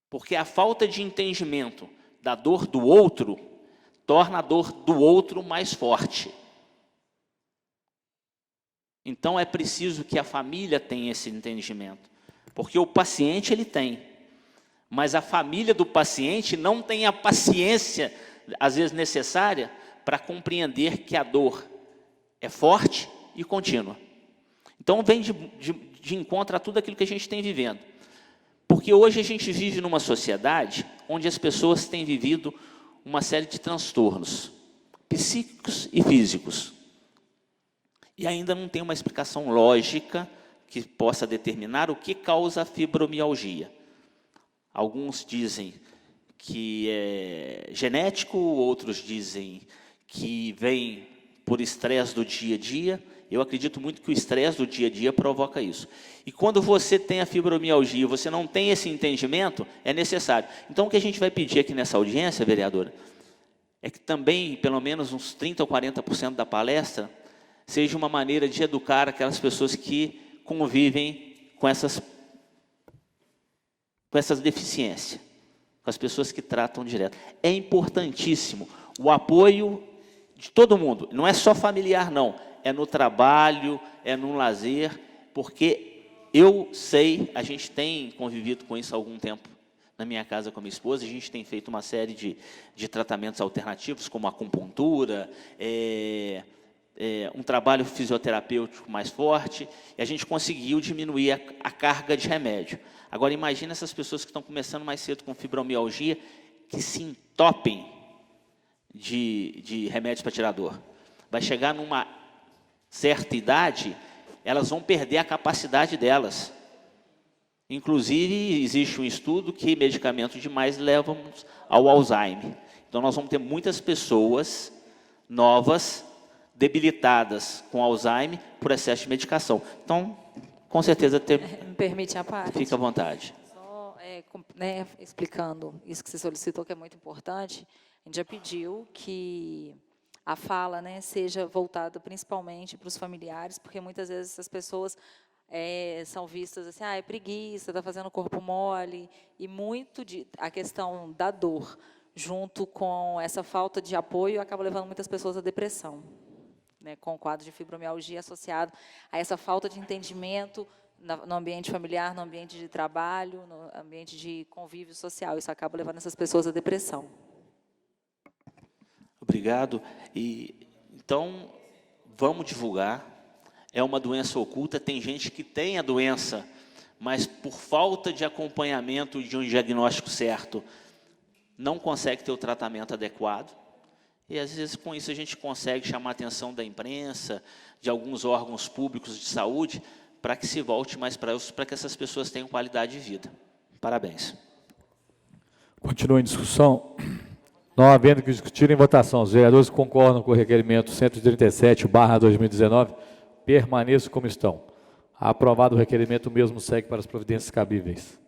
Porque a falta de entendimento da dor do outro torna a dor do outro mais forte. Então, é preciso que a família tenha esse entendimento. Porque o paciente, ele tem. Mas a família do paciente não tem a paciência, às vezes, necessária para compreender que a dor é forte e contínua. Então, vem de encontro a tudo aquilo que a gente tem vivendo. Porque hoje a gente vive numa sociedade onde as pessoas têm vivido uma série de transtornos psíquicos e físicos. E ainda não tem uma explicação lógica que possa determinar o que causa a fibromialgia. Alguns dizem que é genético, outros dizem que vem por estresse do dia a dia. Eu acredito muito que o estresse do dia a dia provoca isso. E quando você tem a fibromialgia, você não tem esse entendimento, é necessário. Então, o que a gente vai pedir aqui nessa audiência, vereadora, é que também, pelo menos uns 30% ou 40% da palestra, seja uma maneira de educar aquelas pessoas que convivem com essas deficiências, com as pessoas que tratam direto. É importantíssimo o apoio de todo mundo, não é só familiar, não. É no trabalho, é no lazer, porque eu sei, a gente tem convivido com isso há algum tempo na minha casa com a minha esposa, a gente tem feito uma série de tratamentos alternativos, como acupuntura, um trabalho fisioterapêutico mais forte, e a gente conseguiu diminuir a carga de remédio. Agora, imagina essas pessoas que estão começando mais cedo com fibromialgia, que se entopem de remédios para tirar dor. Vai chegar numa certa idade elas vão perder a capacidade delas. Inclusive, existe um estudo que medicamentos demais levam ao Alzheimer. Então, nós vamos ter muitas pessoas novas, debilitadas com Alzheimer por excesso de medicação. Então, com certeza, Me permite a parte? fica à vontade. Só explicando isso que você solicitou, que é muito importante, a gente já pediu que a fala, né, seja voltada principalmente para os familiares, porque muitas vezes essas pessoas são vistas assim, é preguiça, está fazendo corpo mole, e muito a questão da dor, junto com essa falta de apoio, acaba levando muitas pessoas à depressão, né, com o quadro de fibromialgia associado a essa falta de entendimento no ambiente familiar, no ambiente de trabalho, no ambiente de convívio social. Isso acaba levando essas pessoas à depressão. Obrigado. Então, vamos divulgar. É uma doença oculta, tem gente que tem a doença, mas por falta de acompanhamento de um diagnóstico certo, não consegue ter o tratamento adequado. E, às vezes, com isso, a gente consegue chamar a atenção da imprensa, de alguns órgãos públicos de saúde, para que se volte mais para isso, para que essas pessoas tenham qualidade de vida. Parabéns. Continua em discussão. Não havendo que discutir em votação, os vereadores que concordam com o requerimento 137/2019, permaneçam como estão. Aprovado o requerimento, o mesmo segue para as providências cabíveis.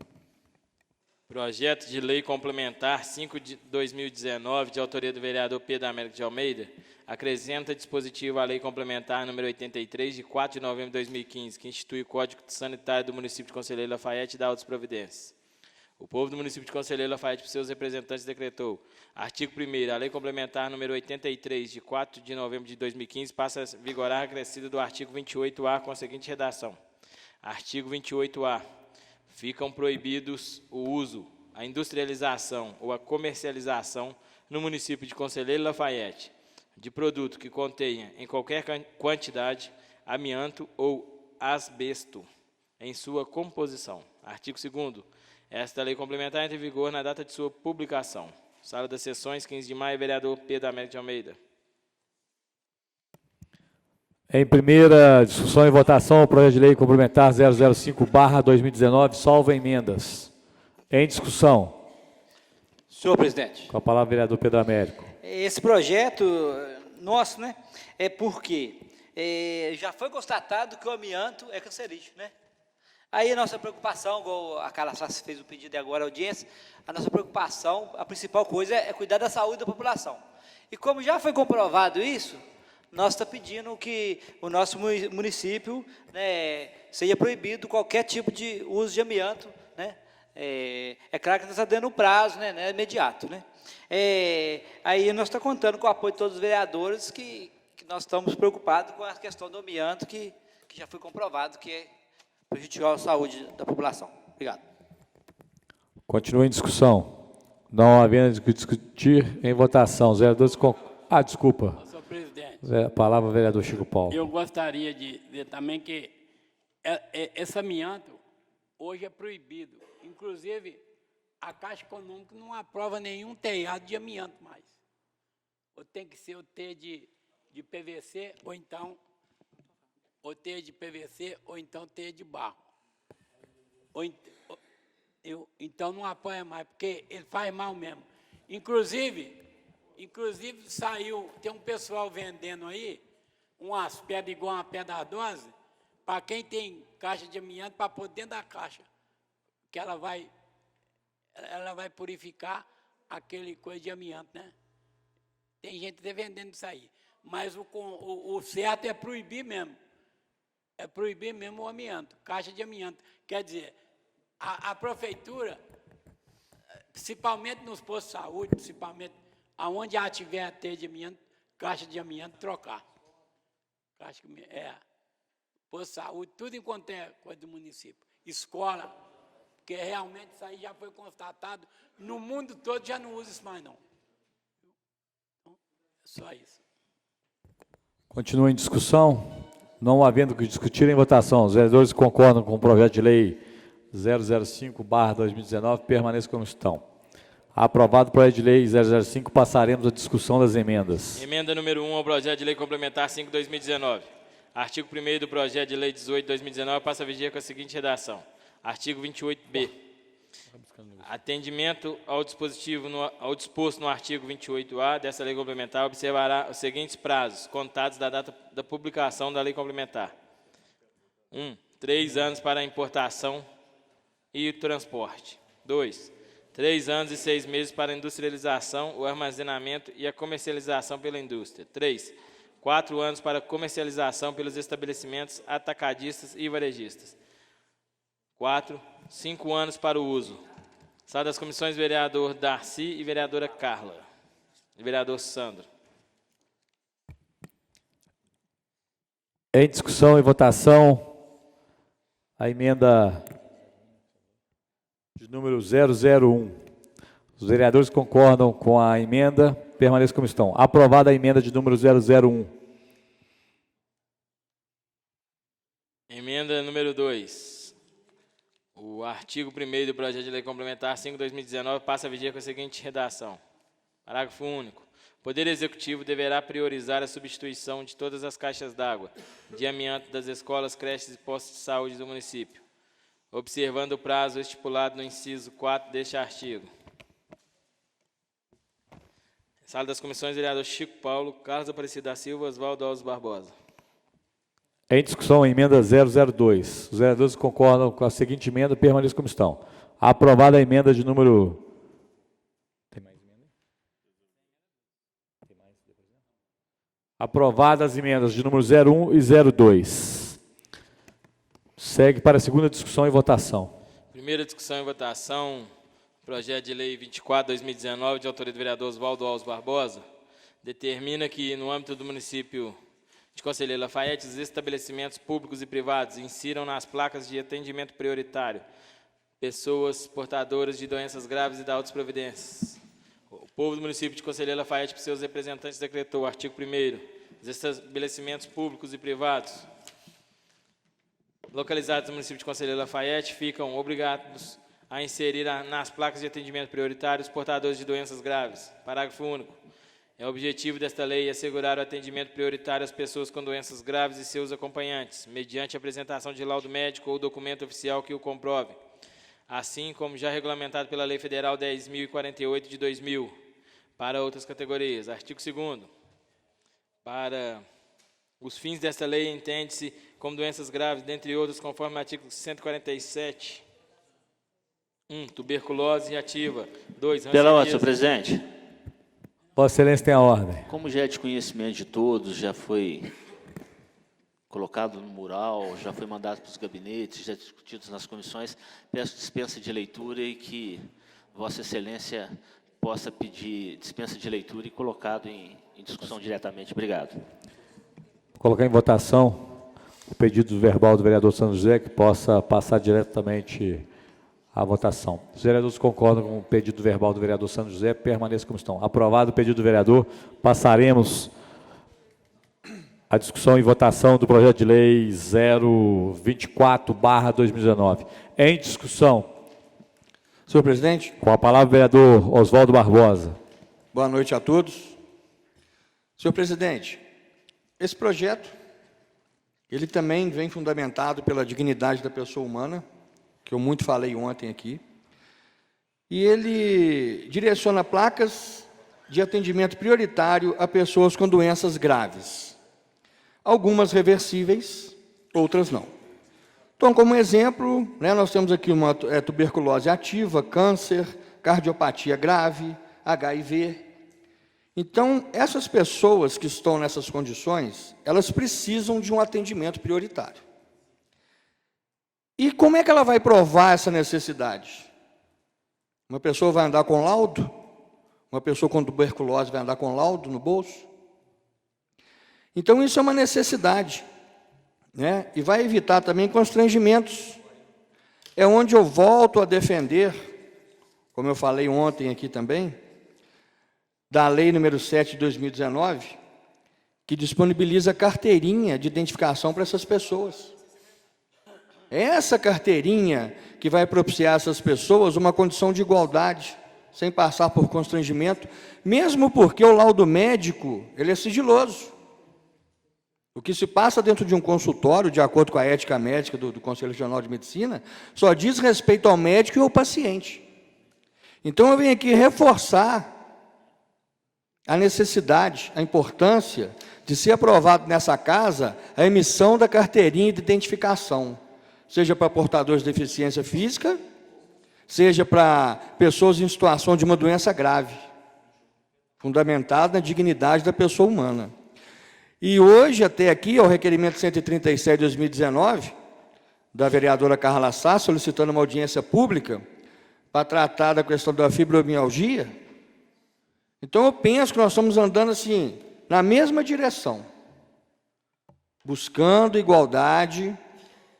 Projeto de Lei Complementar 5 de 2019, de autoria do vereador Pedro Américo de Almeida, acrescenta dispositivo à Lei Complementar número 83, de 4 de novembro de 2015, que institui o Código Sanitário do município de Conselheiro Lafaiete e dá outras providências. O povo do município de Conselheiro Lafaiete, por seus representantes, decretou: artigo 1º, a Lei Complementar número 83, de 4 de novembro de 2015, passa a vigorar acrescida do artigo 28A, com a seguinte redação. Artigo 28A. Ficam proibidos o uso, a industrialização ou a comercialização no município de Conselheiro Lafaiete de produto que contenha, em qualquer quantidade, amianto ou asbesto em sua composição. Artigo 2º. Esta lei complementar entra em vigor na data de sua publicação. Sala das Sessões, 15 de maio, vereador Pedro Américo de Almeida. Em primeira discussão e votação, o projeto de lei complementar 005/2019, salvo emendas. Em discussão. Senhor presidente. Com a palavra, vereador Pedro Américo. Esse projeto nosso, né, é porque já foi constatado que o amianto é cancerígeno, né? Aí a nossa preocupação, igual a Carla Sassi fez o pedido agora à audiência, a nossa preocupação, a principal coisa é cuidar da saúde da população. E como já foi comprovado isso, nós estamos pedindo que o nosso município, né, seja proibido qualquer tipo de uso de amianto, né? É claro que nós estamos dando um prazo, né, não é imediato, né? Aí nós estamos contando com o apoio de todos os vereadores que nós estamos preocupados com a questão do amianto, que já foi comprovado que é prejudicial à saúde da população. Obrigado. Continua em discussão. Não havendo que discutir em votação. Os vereadores desculpa. Senhor presidente. A palavra, vereador Chico Paulo. Eu gostaria de dizer também que esse amianto hoje é proibido. Inclusive, a Caixa Econômica não aprova nenhum telhado de amianto mais. Ou tem que ser o T de PVC, ou então ou T de PVC, ou então T de barro. Então não apoia mais, porque ele faz mal mesmo. Inclusive saiu, tem um pessoal vendendo aí umas pedras igual uma pedra 12, para quem tem caixa de amianto, para pôr dentro da caixa, que ela vai purificar aquele coisa de amianto, né? Tem gente até vendendo isso aí. Mas o certo é proibir mesmo. É proibir mesmo o amianto, caixa de amianto. Quer dizer, a prefeitura, principalmente nos postos de saúde, principalmente aonde já tiver T de amianto, caixa de amianto, trocar. Posto de saúde, tudo enquanto é coisa do município. Escola, porque realmente isso aí já foi constatado. No mundo todo já não usa isso mais, não. Então, é só isso. Continua em discussão. Não havendo que discutir em votação, os vereadores que concordam com o projeto de lei 005/2019, permaneçam como estão. Aprovado o projeto de lei 005, passaremos à discussão das emendas. Emenda número 1 ao projeto de lei complementar 5/2019. Artigo 1º do projeto de lei 18 de 2019 passa a viger com a seguinte redação. Artigo 28B. Atendimento ao disposto no artigo 28A dessa lei complementar, observará os seguintes prazos, contados da data da publicação da lei complementar. 1. 3 anos para a importação e transporte. 2. 3 anos e 6 meses para a industrialização, o armazenamento e a comercialização pela indústria. 3. 4 anos para a comercialização pelos estabelecimentos atacadistas e varejistas. 4. 5 anos para o uso. Sala das comissões, vereador Darcy e vereadora Carla. E vereador Sandro. Em discussão e votação, a emenda de número 001. Os vereadores concordam com a emenda, permaneçam como estão. Aprovada a emenda de número 001. Emenda número 2. O artigo 1º do projeto de lei complementar 5/2019 passa a viger com a seguinte redação. Parágrafo único. O Poder Executivo deverá priorizar a substituição de todas as caixas d'água de amianto das escolas, creches e postos de saúde do município, observando o prazo estipulado no inciso 4 deste artigo. Sala das comissões, vereador Chico Paulo, Carlos Aparecido da Silva, Oswaldo Alves Barbosa. Em discussão, a emenda 002. Os vereadores concordam com a seguinte emenda, permaneçam como estão. Aprovada a emenda de número... Tem mais emenda? Tem mais depois? Aprovadas as emendas de número 01 e 02. Segue para a segunda discussão e votação. Primeira discussão e votação, projeto de lei 24/2019, de autoria do vereador Oswaldo Alves Barbosa, determina que, no âmbito do município de Conselheiro Lafaiete, os estabelecimentos públicos e privados insiram nas placas de atendimento prioritário pessoas portadoras de doenças graves e da outras providências. O povo do município de Conselheiro Lafaiete, por seus representantes, decretou, artigo 1º, os estabelecimentos públicos e privados localizados no município de Conselheiro Lafaiete ficam obrigados a inserir nas placas de atendimento prioritário os portadores de doenças graves. Parágrafo único. É o objetivo desta lei assegurar o atendimento prioritário às pessoas com doenças graves e seus acompanhantes, mediante a apresentação de laudo médico ou documento oficial que o comprove, assim como já regulamentado pela Lei Federal 10.048 de 2000, para outras categorias. Artigo 2º. Para os fins desta lei, entende-se como doenças graves, dentre outras, conforme o artigo 147. 1. Tuberculose ativa. 2. Pela ordem, senhor presidente. Vossa Excelência tem a ordem. Como já é de conhecimento de todos, já foi colocado no mural, já foi mandado para os gabinetes, já discutido nas comissões, peço dispensa de leitura e que Vossa Excelência possa pedir dispensa de leitura e colocado em discussão diretamente. Obrigado. Vou colocar em votação o pedido verbal do vereador Sandro José, que possa passar diretamente à votação. Os vereadores concordam com o pedido verbal do vereador Sandro José, permaneça como estão. Aprovado o pedido do vereador, passaremos a discussão e votação do projeto de lei 024/2019. Em discussão. Senhor presidente. Com a palavra o vereador Oswaldo Barbosa. Boa noite a todos. Senhor presidente, esse projeto, ele também vem fundamentado pela dignidade da pessoa humana, que eu muito falei ontem aqui, e ele direciona placas de atendimento prioritário a pessoas com doenças graves, algumas reversíveis, outras não. Então, como exemplo, nós temos aqui uma tuberculose ativa, câncer, cardiopatia grave, HIV. Então, essas pessoas que estão nessas condições, elas precisam de um atendimento prioritário. E como é que ela vai provar essa necessidade? Uma pessoa vai andar com laudo? Uma pessoa com tuberculose vai andar com laudo no bolso? Então, isso é uma necessidade, né? E vai evitar também constrangimentos. É onde eu volto a defender, como eu falei ontem aqui também, da Lei número 7 de 2019, que disponibiliza carteirinha de identificação para essas pessoas. É essa carteirinha que vai propiciar a essas pessoas uma condição de igualdade, sem passar por constrangimento, mesmo porque o laudo médico, ele é sigiloso. O que se passa dentro de um consultório, de acordo com a ética médica do Conselho Regional de Medicina, só diz respeito ao médico e ao paciente. Então, eu venho aqui reforçar a necessidade, a importância de ser aprovado nessa casa a emissão da carteirinha de identificação, seja para portadores de deficiência física, seja para pessoas em situação de uma doença grave, fundamentada na dignidade da pessoa humana. E hoje, até aqui, é o requerimento 137 de 2019, da vereadora Carla Sá, solicitando uma audiência pública para tratar da questão da fibromialgia. Então, eu penso que nós estamos andando assim, na mesma direção, buscando igualdade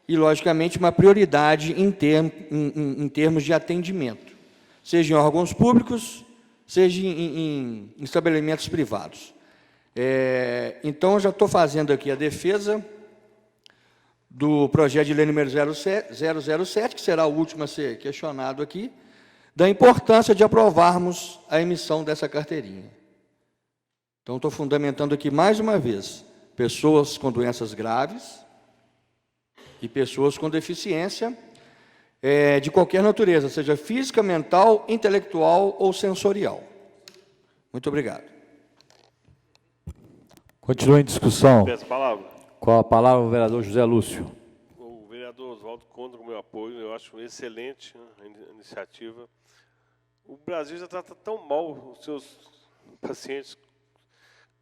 e, logicamente, uma prioridade em termos de atendimento, seja em órgãos públicos, seja em estabelecimentos privados. Então, eu já estou fazendo aqui a defesa do projeto de lei número 007, que será o último a ser questionado aqui, da importância de aprovarmos a emissão dessa carteirinha. Então, estou fundamentando aqui, mais uma vez, pessoas com doenças graves e pessoas com deficiência de qualquer natureza, seja física, mental, intelectual ou sensorial. Muito obrigado. Continua em discussão. Peço a palavra. Com a palavra o vereador José Lúcio. O vereador Oswaldo conta com o meu apoio, eu acho excelente a iniciativa. O Brasil já trata tão mal os seus pacientes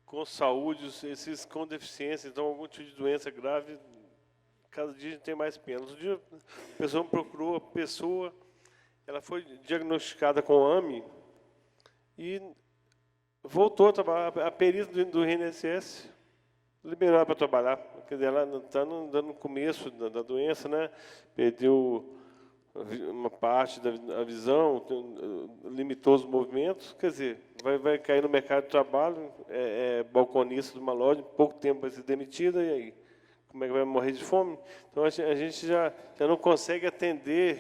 com saúde, esses com deficiência, então algum tipo de doença grave, cada dia a gente tem mais pena. Outro dia a pessoa me procurou, ela foi diagnosticada com AME e voltou a trabalhar, a perita do INSS liberou ela para trabalhar. Quer dizer, ela está no começo da doença, né? Perdeu uma parte da visão, limitou os movimentos, quer dizer, vai cair no mercado de trabalho, é balconista de uma loja, em pouco tempo vai ser demitida, e aí? Como é que vai morrer de fome? Então, a gente já não consegue atender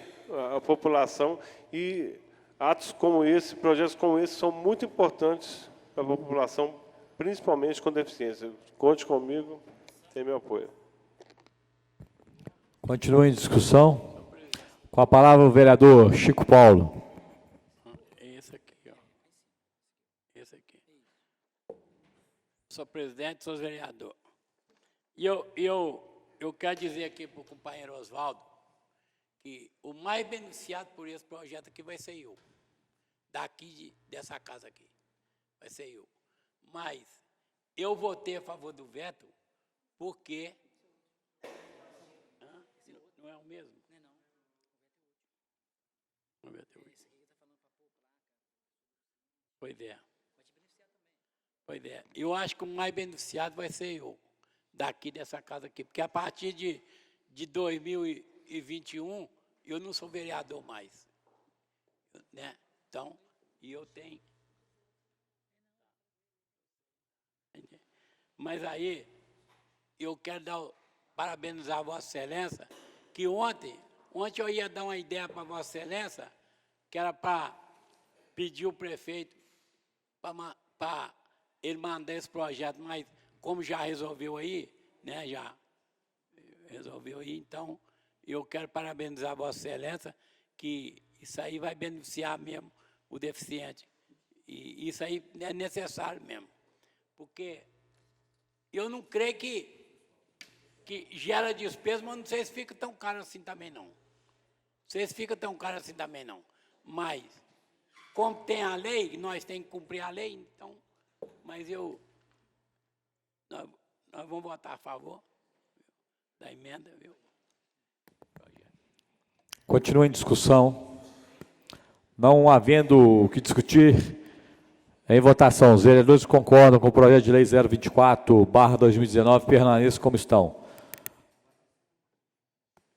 a população, e atos como esse, projetos como esse, são muito importantes para a população, principalmente com deficiência. Conte comigo, tem meu apoio. Continua em discussão. Com a palavra o vereador Chico Paulo. Esse aqui, ó. Esse aqui. Sou presidente, sou vereador. E eu quero dizer aqui para o companheiro Oswaldo que o mais beneficiado por esse projeto aqui vai ser eu. Dessa casa aqui. Vai ser eu. Mas eu votei a favor do veto porque... Não é o mesmo? 98. Pois é. Eu acho que o mais beneficiado vai ser eu, daqui dessa casa aqui, porque a partir de 2021, eu não sou vereador mais. Né? Então, e eu tenho... Mas aí, eu quero parabenizar a Vossa Excelência, que ontem eu ia dar uma ideia para Vossa Excelência, que era para pedir o prefeito para ele mandar esse projeto, mas como já resolveu aí, né, já resolveu aí, então eu quero parabenizar a Vossa Excelência, que isso aí vai beneficiar mesmo o deficiente. E isso aí é necessário mesmo, porque eu não creio que gera despesa, mas não sei se fica tão caro assim também, não. Mas, como tem a lei, nós temos que cumprir a lei, então, mas nós vamos votar a favor da emenda, viu? Continua em discussão. Não havendo o que discutir, em votação, os vereadores que concordam com o projeto de lei 024/2019 permaneçam como estão.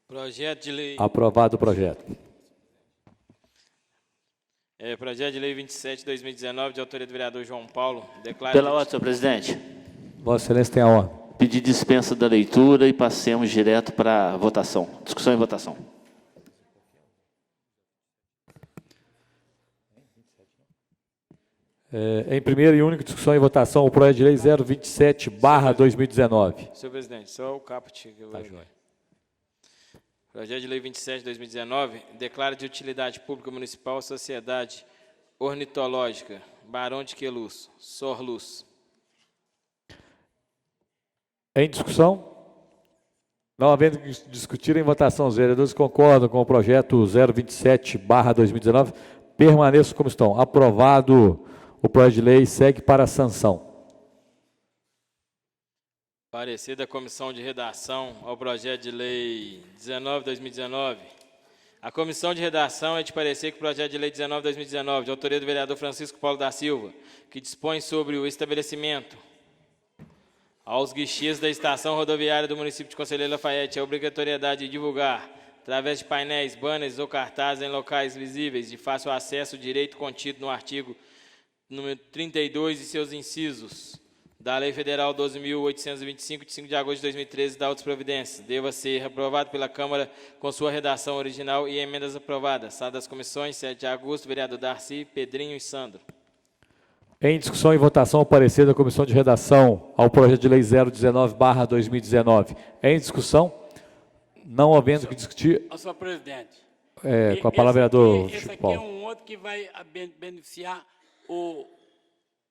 Projeto de lei... Aprovado o projeto. Projeto de lei 27/2019, de autoria do vereador João Paulo, declara... Pela ordem, senhor presidente. Vossa Excelência tem a ordem. Pedir dispensa da leitura e passemos direto para a votação. Discussão e votação. Em primeira e única discussão e votação, o projeto de lei 027/2019. Senhor presidente, só o caput que eu Tá, vou... joia. Projeto de lei 27/2019 declara de utilidade pública municipal a Sociedade Ornitológica Barão de Queluz, Sorluz. Em discussão? Não havendo que discutir em votação, os vereadores concordam com o projeto 027/2019, permaneçam como estão. Aprovado o projeto de lei, segue para a sanção. Parecer da Comissão de Redação ao projeto de lei 19/2019. A Comissão de Redação é de parecer que o projeto de lei 19/2019, de autoria do vereador Francisco Paulo da Silva, que dispõe sobre o estabelecimento aos guichês da estação rodoviária do município de Conselheiro Lafaiete a obrigatoriedade de divulgar, através de painéis, banners ou cartazes em locais visíveis de fácil acesso, o direito contido no artigo número 32 e seus incisos da Lei Federal 12.825, de 5 de agosto de 2013, da outras providências, deva ser aprovado pela Câmara com sua redação original e emendas aprovadas. Sala das Comissões, 7 de agosto, vereador Darcy, Pedrinho e Sandro. Em discussão e votação, o parecer da Comissão de Redação ao projeto de lei 019/2019. Em discussão, não havendo que discutir, Senhor presidente. com a palavra, vereador Esse Chico aqui é Paulo. um outro que vai beneficiar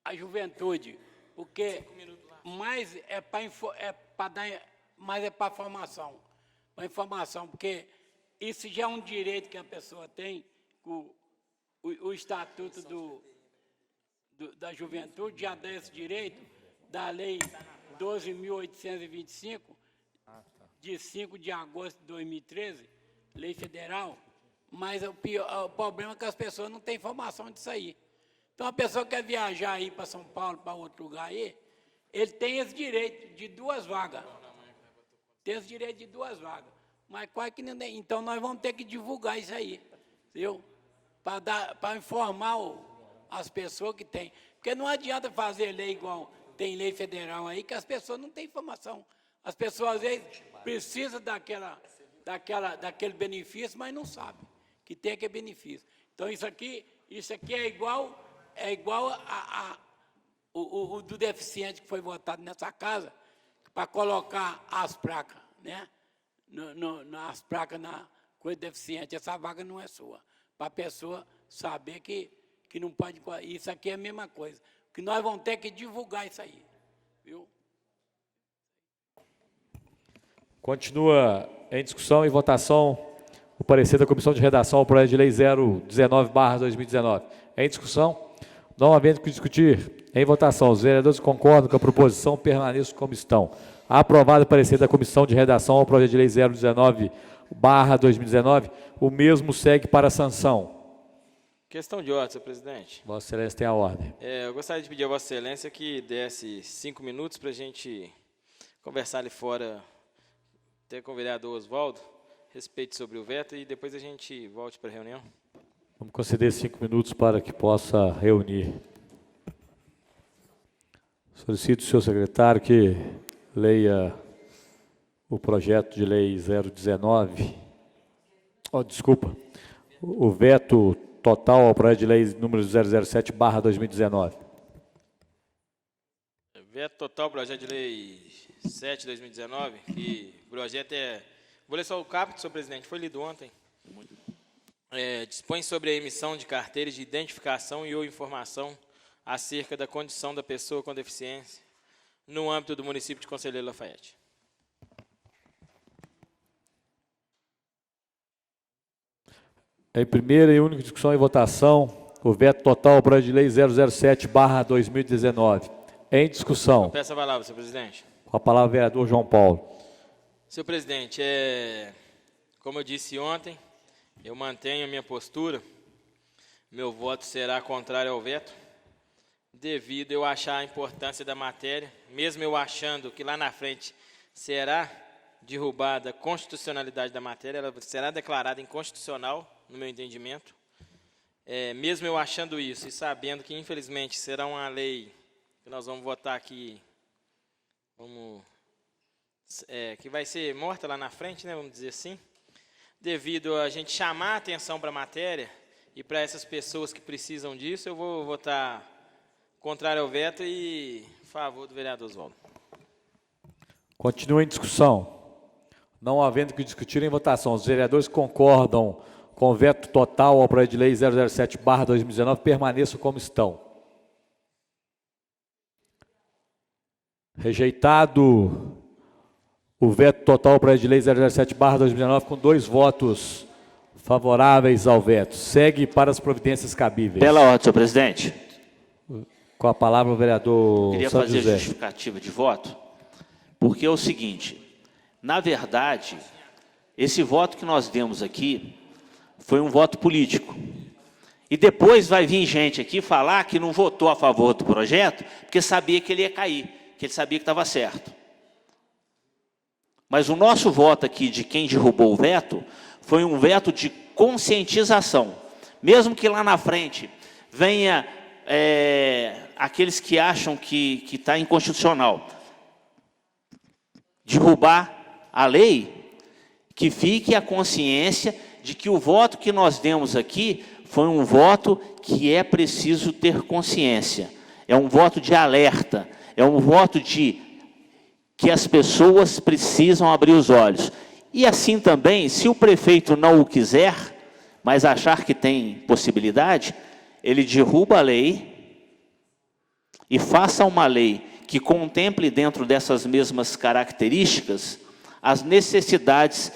a juventude, porque mais é para dar, mais é para formação, porque isso já é um direito que a pessoa tem, o estatuto da juventude já dá esse direito, da lei 12.825, de 5 de agosto de 2013, lei federal, mas o problema é que as pessoas não têm informação disso aí. Então, a pessoa quer viajar aí para São Paulo, para outro lugar aí, ele tem esse direito de 2 vagas. Tem esse direito de 2 vagas. Mas quase que não tem. Então, nós vamos ter que divulgar isso aí, viu? Para informar as pessoas que têm. Porque não adianta fazer lei igual tem lei federal aí, que as pessoas não têm informação. As pessoas, às vezes, precisam daquele benefício, mas não sabem que tem aquele benefício. Então, isso aqui é igual o do deficiente que foi votado nessa casa, para colocar as placas, né? As placas na coisa deficiente. Essa vaga não é sua. Para a pessoa saber que não pode... Isso aqui é a mesma coisa. Que nós vamos ter que divulgar isso aí. Viu? Continua em discussão e votação o parecer da Comissão de Redação ao projeto de lei 019/2019. Em discussão, não havendo que discutir, em votação, os vereadores concordam com a proposição, permaneçam como estão. Aprovado o parecer da Comissão de Redação ao projeto de lei 019/2019, o mesmo segue para a sanção. Questão de ordem, senhor presidente. Vossa Excelência tem a ordem. Eu gostaria de pedir a Vossa Excelência que desse 5 minutos para a gente conversar ali fora, até com o vereador Oswaldo, respeito sobre o veto, e depois a gente volte para a reunião. Vamos conceder 5 minutos para que possa reunir. Solicito o senhor secretário que leia o projeto de lei 019. Desculpa. O veto total ao projeto de lei número 007/2019. Veto total ao projeto de lei 7/2019, que o projeto é... Vou ler só o caput, senhor presidente, foi lido ontem. Dispõe sobre a emissão de carteiras de identificação e ou informação acerca da condição da pessoa com deficiência no âmbito do município de Conselheiro Lafaiete. Em primeira e única discussão e votação, o veto total ao projeto de lei 007/2019. Em discussão. Peço a palavra, senhor presidente. Com a palavra, o vereador João Paulo. Senhor presidente, como eu disse ontem, eu mantenho a minha postura. Meu voto será contrário ao veto, devido eu achar a importância da matéria, mesmo eu achando que lá na frente será derrubada a constitucionalidade da matéria, ela será declarada inconstitucional, no meu entendimento. Mesmo eu achando isso e sabendo que, infelizmente, será uma lei que nós vamos votar aqui, que vai ser morta lá na frente, né, vamos dizer assim, devido a gente chamar a atenção para a matéria e para essas pessoas que precisam disso, eu vou votar Contrário ao veto e favor do vereador Oswaldo. Continua em discussão. Não havendo que discutir em votação, os vereadores concordam com o veto total ao projeto de lei 007/2019, permaneçam como estão. Rejeitado o veto total ao projeto de lei 007/2019 com 2 votos favoráveis ao veto. Segue para as providências cabíveis. Pela ordem, senhor presidente. Com a palavra o vereador Queria Santos fazer José. justificativa de voto, porque é o seguinte, na verdade, esse voto que nós demos aqui foi um voto político. E depois vai vir gente aqui falar que não votou a favor do projeto, porque sabia que ele ia cair, que ele sabia que estava certo. Mas o nosso voto aqui, de quem derrubou o veto, foi um veto de conscientização. Mesmo que lá na frente venha aqueles que acham que está inconstitucional derrubar a lei, que fique a consciência de que o voto que nós demos aqui foi um voto que é preciso ter consciência. É um voto de alerta, é um voto de que as pessoas precisam abrir os olhos. E assim também, se o prefeito não o quiser, mas achar que tem possibilidade, ele derruba a lei e faça uma lei que contemple dentro dessas mesmas características as necessidades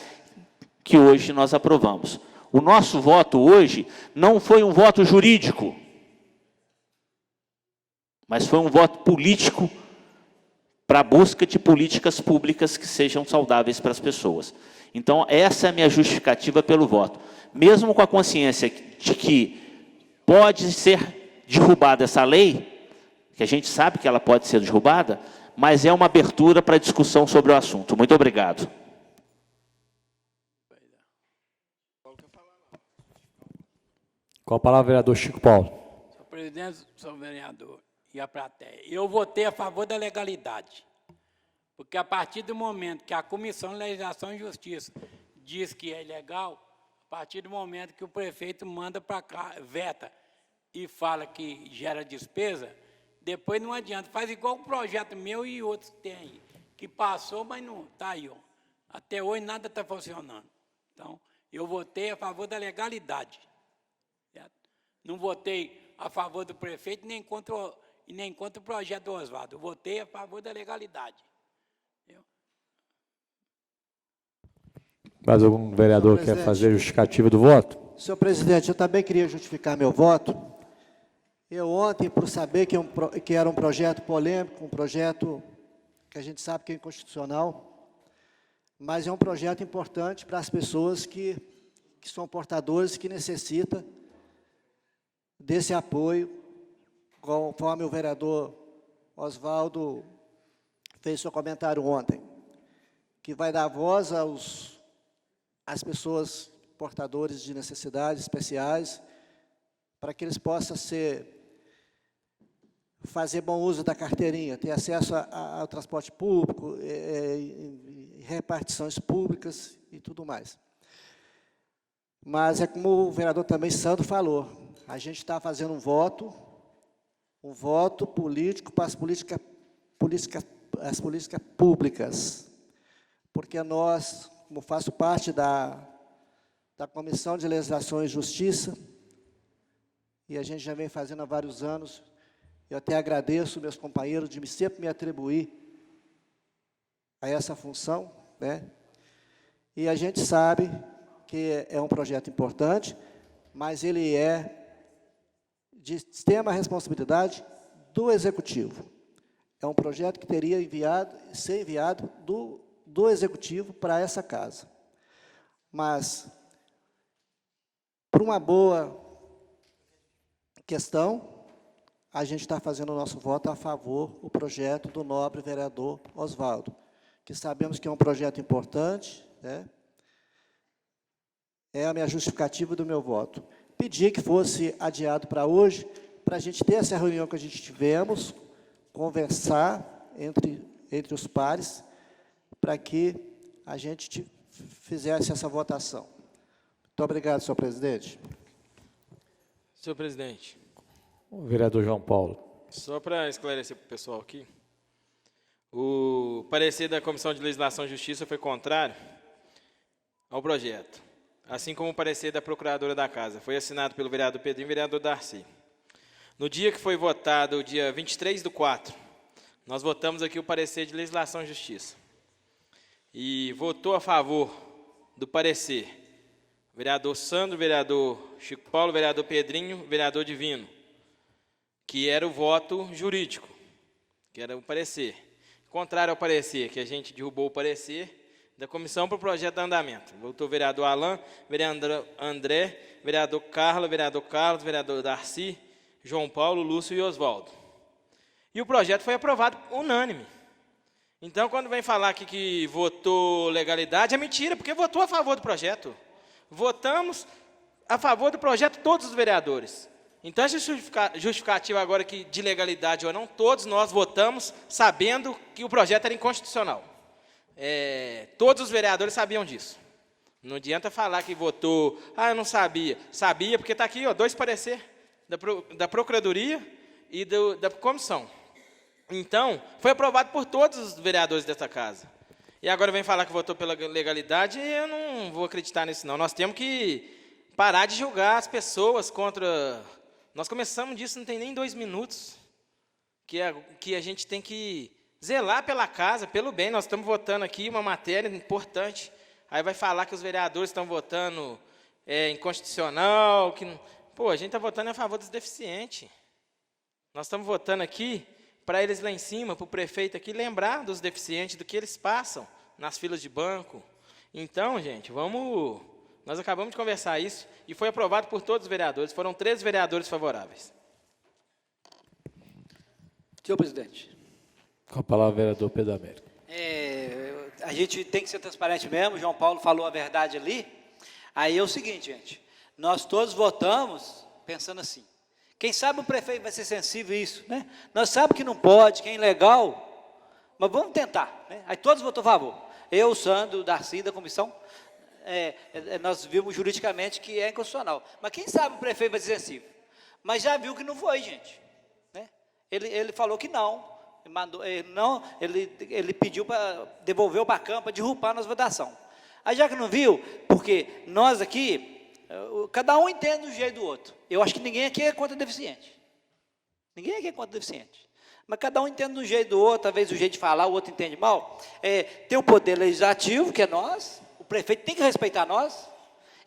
que hoje nós aprovamos. O nosso voto hoje não foi um voto jurídico, mas foi um voto político para a busca de políticas públicas que sejam saudáveis para as pessoas. Então, essa é a minha justificativa pelo voto. Mesmo com a consciência de que pode ser derrubada essa lei, que a gente sabe que ela pode ser derrubada, mas é uma abertura para discussão sobre o assunto. Muito obrigado. Com a palavra, vereador Chico Paulo. Senhor presidente, senhor vereador e a plateia, eu votei a favor da legalidade, porque a partir do momento que a Comissão de Legislação e Justiça diz que é ilegal, a partir do momento que o prefeito manda para cá, veta e fala que gera despesa, depois não adianta, faz igual o projeto meu e outros que tem aí, que passou, mas não está aí, ó. Até hoje nada está funcionando. Então, eu votei a favor da legalidade. Certo? Não votei a favor do prefeito nem contra o projeto do Oswaldo. Eu votei a favor da legalidade. Mais algum vereador quer fazer justificativa do voto? Senhor presidente, eu também queria justificar meu voto. Eu ontem, por saber que era um projeto polêmico, um projeto que a gente sabe que é inconstitucional, mas é um projeto importante para as pessoas que são portadores e que necessitam desse apoio, conforme o vereador Oswaldo fez seu comentário ontem, que vai dar voz às pessoas portadores de necessidades especiais, para que eles possam fazer bom uso da carteirinha, ter acesso ao transporte público, repartições públicas e tudo mais. Mas é como o vereador também Sandro falou, a gente está fazendo um voto político para as políticas públicas, porque nós, como faço parte da Comissão de Legislação e Justiça, e a gente já vem fazendo há vários anos, eu até agradeço meus companheiros de sempre me atribuir a essa função, né? E a gente sabe que é um projeto importante, mas ele é de extrema responsabilidade do Executivo. É um projeto que teria ser enviado do Executivo para essa casa. Mas, por uma boa questão, a gente está fazendo o nosso voto a favor do projeto do nobre vereador Oswaldo, que sabemos que é um projeto importante, né? É a minha justificativa do meu voto. Pedi que fosse adiado para hoje, para a gente ter essa reunião que a gente tivemos, conversar entre os pares, para que a gente fizesse essa votação. Muito obrigado, senhor presidente. Senhor presidente. O vereador João Paulo. Só para esclarecer para o pessoal aqui, o parecer da Comissão de Legislação e Justiça foi contrário ao projeto, assim como o parecer da Procuradora da Casa. Foi assinado pelo vereador Pedrinho e vereador Darcy. No dia que foi votado, o dia 23/4, nós votamos aqui o parecer de Legislação e Justiça. E votou a favor do parecer o vereador Sandro, o vereador Chico Paulo, o vereador Pedrinho, o vereador Divino, que era o voto jurídico, que era o parecer. Contrário ao parecer, que a gente derrubou o parecer da comissão para o projeto de andamento. Votou o vereador Alain, vereador André, vereador Carla, vereador Carlos, vereador Darcy, João Paulo, Lúcio e Oswaldo. E o projeto foi aprovado unânime. Então, quando vem falar aqui que votou legalidade, é mentira, porque votou a favor do projeto. Votamos a favor do projeto todos os vereadores. Então, essa justificativa agora que de legalidade ou não, todos nós votamos sabendo que o projeto era inconstitucional. Todos os vereadores sabiam disso. Não adianta falar que votou, eu não sabia. Sabia, porque está aqui, 2 parecer da Procuradoria e da Comissão. Então, foi aprovado por todos os vereadores dessa casa. E agora vem falar que votou pela legalidade, e eu não vou acreditar nisso, não. Nós temos que parar de julgar as pessoas contra... Nós começamos disso, não tem nem 2 minutos, que a gente tem que zelar pela casa, pelo bem. Nós estamos votando aqui uma matéria importante. Aí vai falar que os vereadores estão votando inconstitucional, que... Pô, a gente está votando a favor dos deficientes. Nós estamos votando aqui para eles lá em cima, para o prefeito aqui, lembrar dos deficientes, do que eles passam nas filas de banco. Então, gente, vamos... Nós acabamos de conversar isso e foi aprovado por todos os vereadores. Foram 13 vereadores favoráveis. Senhor presidente. Com a palavra, o vereador Pedro Américo. A gente tem que ser transparente mesmo, o João Paulo falou a verdade ali. Aí é o seguinte, gente, nós todos votamos pensando assim, quem sabe o prefeito vai ser sensível a isso, né? Nós sabemos que não pode, que é ilegal, mas vamos tentar, né? Aí todos votou a favor. Eu, o Sandro, o Darcy, da comissão, nós vimos juridicamente que é inconstitucional. Mas quem sabe o prefeito vai ser sensível. Mas já viu que não foi, gente. Né? Ele falou que não. Ele pediu para devolver para a Câmara, para derrubar a nossa votação. Aí já que não viu, porque nós aqui, cada um entende do jeito do outro. Eu acho que ninguém aqui é contra deficiente. Ninguém aqui é contra deficiente. Mas cada um entende do jeito do outro, talvez o jeito de falar, o outro entende mal. Tem o poder legislativo, que é nós, o prefeito tem que respeitar nós.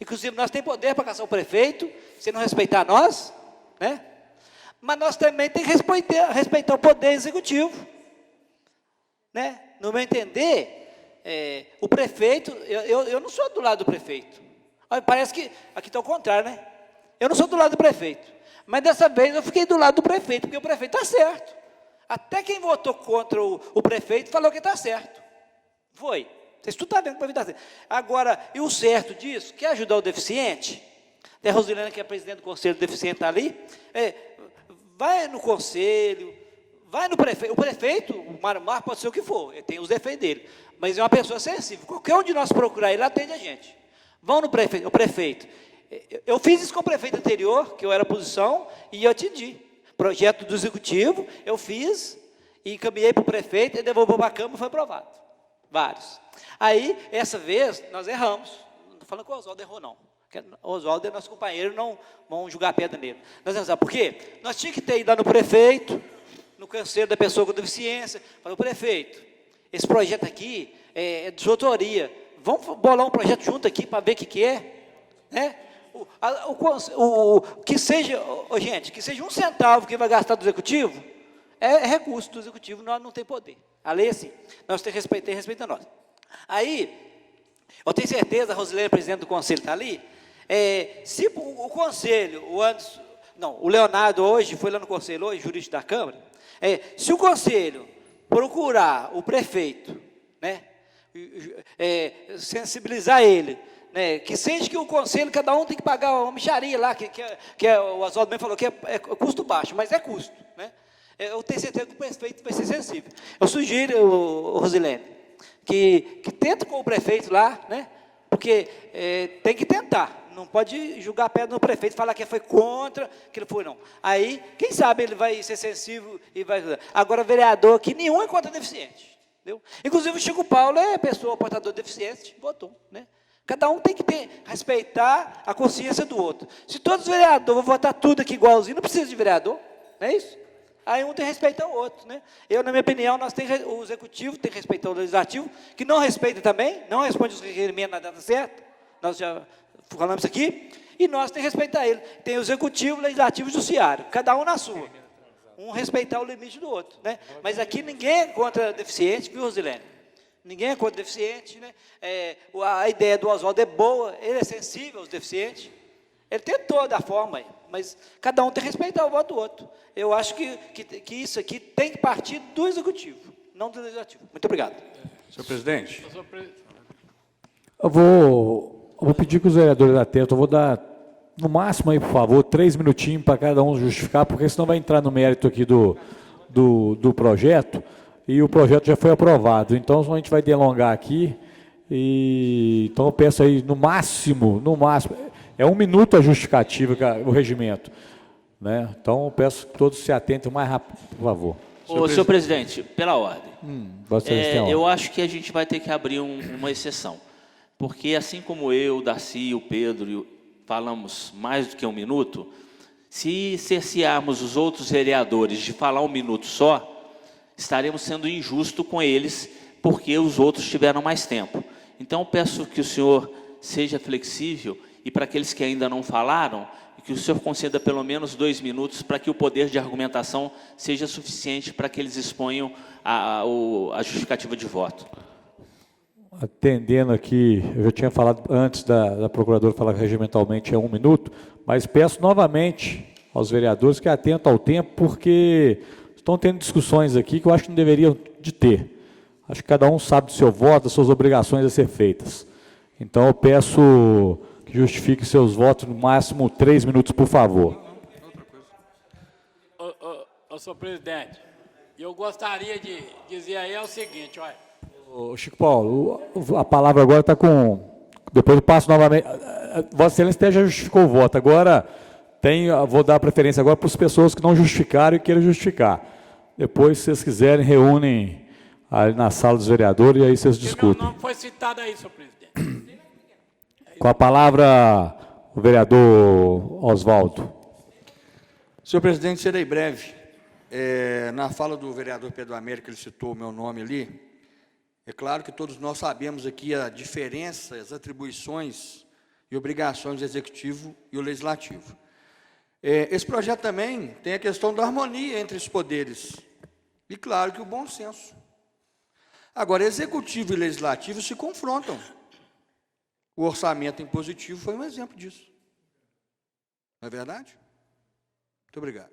Inclusive, nós temos poder para caçar o prefeito, se não respeitar nós, né? Mas nós também temos que respeitar o poder executivo. Né? No meu entender, o prefeito, eu não sou do lado do prefeito. Parece que aqui está o contrário, né? Eu não sou do lado do prefeito. Mas dessa vez eu fiquei do lado do prefeito, porque o prefeito está certo. Até quem votou contra o prefeito falou que está certo. Foi. Vocês tudo estão vendo que o prefeito está certo. Agora, e o certo disso? Quer ajudar o deficiente? Tem a Rosilene, que é presidente do Conselho do Deficiente, está ali. Vai no conselho, vai no prefeito. O prefeito, o Mário Marcos, pode ser o que for, ele tem os defeitos dele. Mas é uma pessoa sensível. Qualquer um de nós procurar ele, atende a gente. Vão no prefeito. O prefeito. Eu fiz isso com o prefeito anterior, que eu era oposição, e eu atendi. Projeto do executivo, eu fiz, e encaminhei para o prefeito, ele devolveu para a Câmara e foi aprovado. Vários. Aí, essa vez, nós erramos. Não estou falando que o Oswaldo errou, não. O Oswaldo é nosso companheiro, não vão julgar pedra nele. Nós vamos saber por quê? Nós tínhamos que ter ido lá no prefeito, no conselho da pessoa com deficiência, falou, prefeito, esse projeto aqui é de sua autoria, vamos bolar um projeto junto aqui para ver o que é, né? Que seja, gente, que seja 1 centavo que vai gastar do executivo, é recurso do executivo, nós não temos poder. A lei é assim, nós temos que respeitar nós. Aí, eu tenho certeza, a Rosilene, presidente do conselho, está ali, se o conselho, o Leonardo hoje, foi lá no conselho hoje, jurídico da Câmara, se o conselho procurar o prefeito, né, sensibilizar ele, né, que seja que o conselho, cada um tem que pagar uma mixaria lá, que o Oswaldo bem falou que é custo baixo, mas é custo, né? Eu tenho certeza que o prefeito vai ser sensível. Eu sugiro, Rosilene, que tente com o prefeito lá, né, porque tem que tentar. Não pode julgar a pedra no prefeito, falar que foi contra, que não foi, não. Aí, quem sabe ele vai ser sensível e vai... Agora, vereador aqui, nenhum é contra deficiente. Entendeu? Inclusive, o Chico Paulo é pessoa portador de deficiente, votou, né? Cada um tem que respeitar a consciência do outro. Se todos os vereadores vão votar tudo aqui igualzinho, não precisa de vereador, não é isso? Aí um tem que respeitar o outro, né? Eu, na minha opinião, o executivo tem que respeitar o legislativo, que não respeita também, não responde os requerimentos na data certa, nós já falamos aqui, e nós temos que respeitar ele. Tem o executivo, o legislativo e o judiciário, cada um na sua. Um respeitar o limite do outro, né? Mas aqui ninguém é contra deficiente, viu, Rosilene? Ninguém é contra deficiente, né? A ideia do Oswaldo é boa, ele é sensível aos deficientes, ele tentou da forma, mas cada um tem que respeitar o voto do outro. Eu acho que isso aqui tem que partir do executivo, não do legislativo. Muito obrigado. Senhor presidente. Eu vou pedir que os vereadores atentos, eu vou dar, no máximo, aí, por favor, 3 minutinhos para cada um justificar, porque senão vai entrar no mérito aqui do projeto, e o projeto já foi aprovado. Então, a gente vai delongar aqui, então eu peço aí, no máximo, é 1 minuto a justificativa, o regimento. Né? Então, eu peço que todos se atentem o mais rápido, por favor. Senhor presidente, pela ordem. Eu acho que a gente vai ter que abrir uma exceção. Porque assim como eu, o Darcy, o Pedro, falamos mais do que 1 minuto, se cercearmos os outros vereadores de falar 1 minuto só, estaremos sendo injusto com eles, porque os outros tiveram mais tempo. Então, peço que o senhor seja flexível e para aqueles que ainda não falaram, que o senhor conceda pelo menos 2 minutos para que o poder de argumentação seja suficiente para que eles exponham a justificativa de voto. Atendendo aqui, eu já tinha falado antes da procuradora falar que regimentalmente é 1 minuto, mas peço novamente aos vereadores que atentem ao tempo, porque estão tendo discussões aqui que eu acho que não deveriam de ter. Acho que cada um sabe do seu voto, das suas obrigações a ser feitas. Então, eu peço que justifique seus votos no máximo 3 minutos, por favor. Senhor presidente, eu gostaria de dizer aí o seguinte, olha. Chico Paulo, a palavra agora está com... Depois eu passo novamente. Vossa Excelência até já justificou o voto. Agora, vou dar preferência agora para as pessoas que não justificaram e queiram justificar. Depois, se vocês quiserem, reúnem ali na sala dos vereadores e aí vocês discutem. Meu nome foi citado aí, senhor presidente. Com a palavra, o vereador Oswaldo. Senhor presidente, serei breve. Na fala do vereador Pedro Américo, ele citou o meu nome ali. É claro que todos nós sabemos aqui a diferença, as atribuições e obrigações do Executivo e o Legislativo. Esse projeto também tem a questão da harmonia entre os poderes. E claro que o bom senso. Agora, Executivo e Legislativo se confrontam. O orçamento impositivo foi um exemplo disso. Não é verdade? Muito obrigado.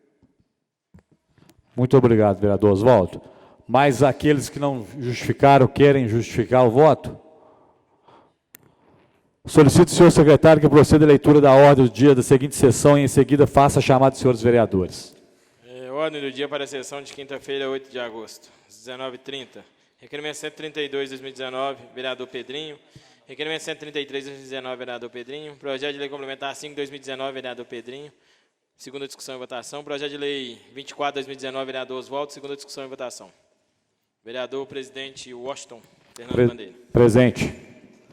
Muito obrigado, vereador Oswaldo. Mas aqueles que não justificaram, querem justificar o voto? Solicito, senhor secretário, que proceda a leitura da ordem do dia da seguinte sessão e, em seguida, faça a chamada dos senhores vereadores. Ordem do dia para a sessão de quinta-feira, 8 de agosto, às 19h30. Requerimento 132, 2019, vereador Pedrinho. Requerimento 133, 2019, vereador Pedrinho. Projeto de lei complementar 5, 2019, vereador Pedrinho. Segunda discussão e votação. Projeto de lei 24, 2019, vereador Oswaldo. Segunda discussão e votação. Vereador presidente Washington Fernando Bandeira. Presente.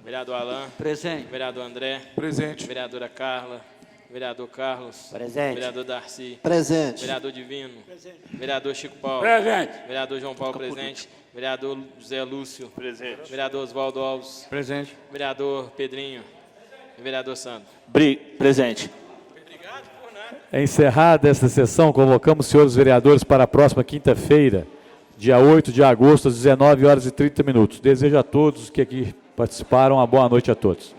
Vereador Alain. Presente. Vereador André. Presente. Vereadora Carla. Vereador Carlos. Presente. Vereador Darcy. Presente. Vereador Divino. Presente. Vereador Chico Paulo. Presente. Vereador João Paulo, presente. Vereador José Lúcio. Presente. Vereador Oswaldo Alves. Presente. Vereador Pedrinho. E vereador Sandro. Presente. Encerrada esta sessão, convocamos os senhores vereadores para a próxima quinta-feira, dia 8 de agosto, às 19h30. Desejo a todos que aqui participaram uma boa noite a todos.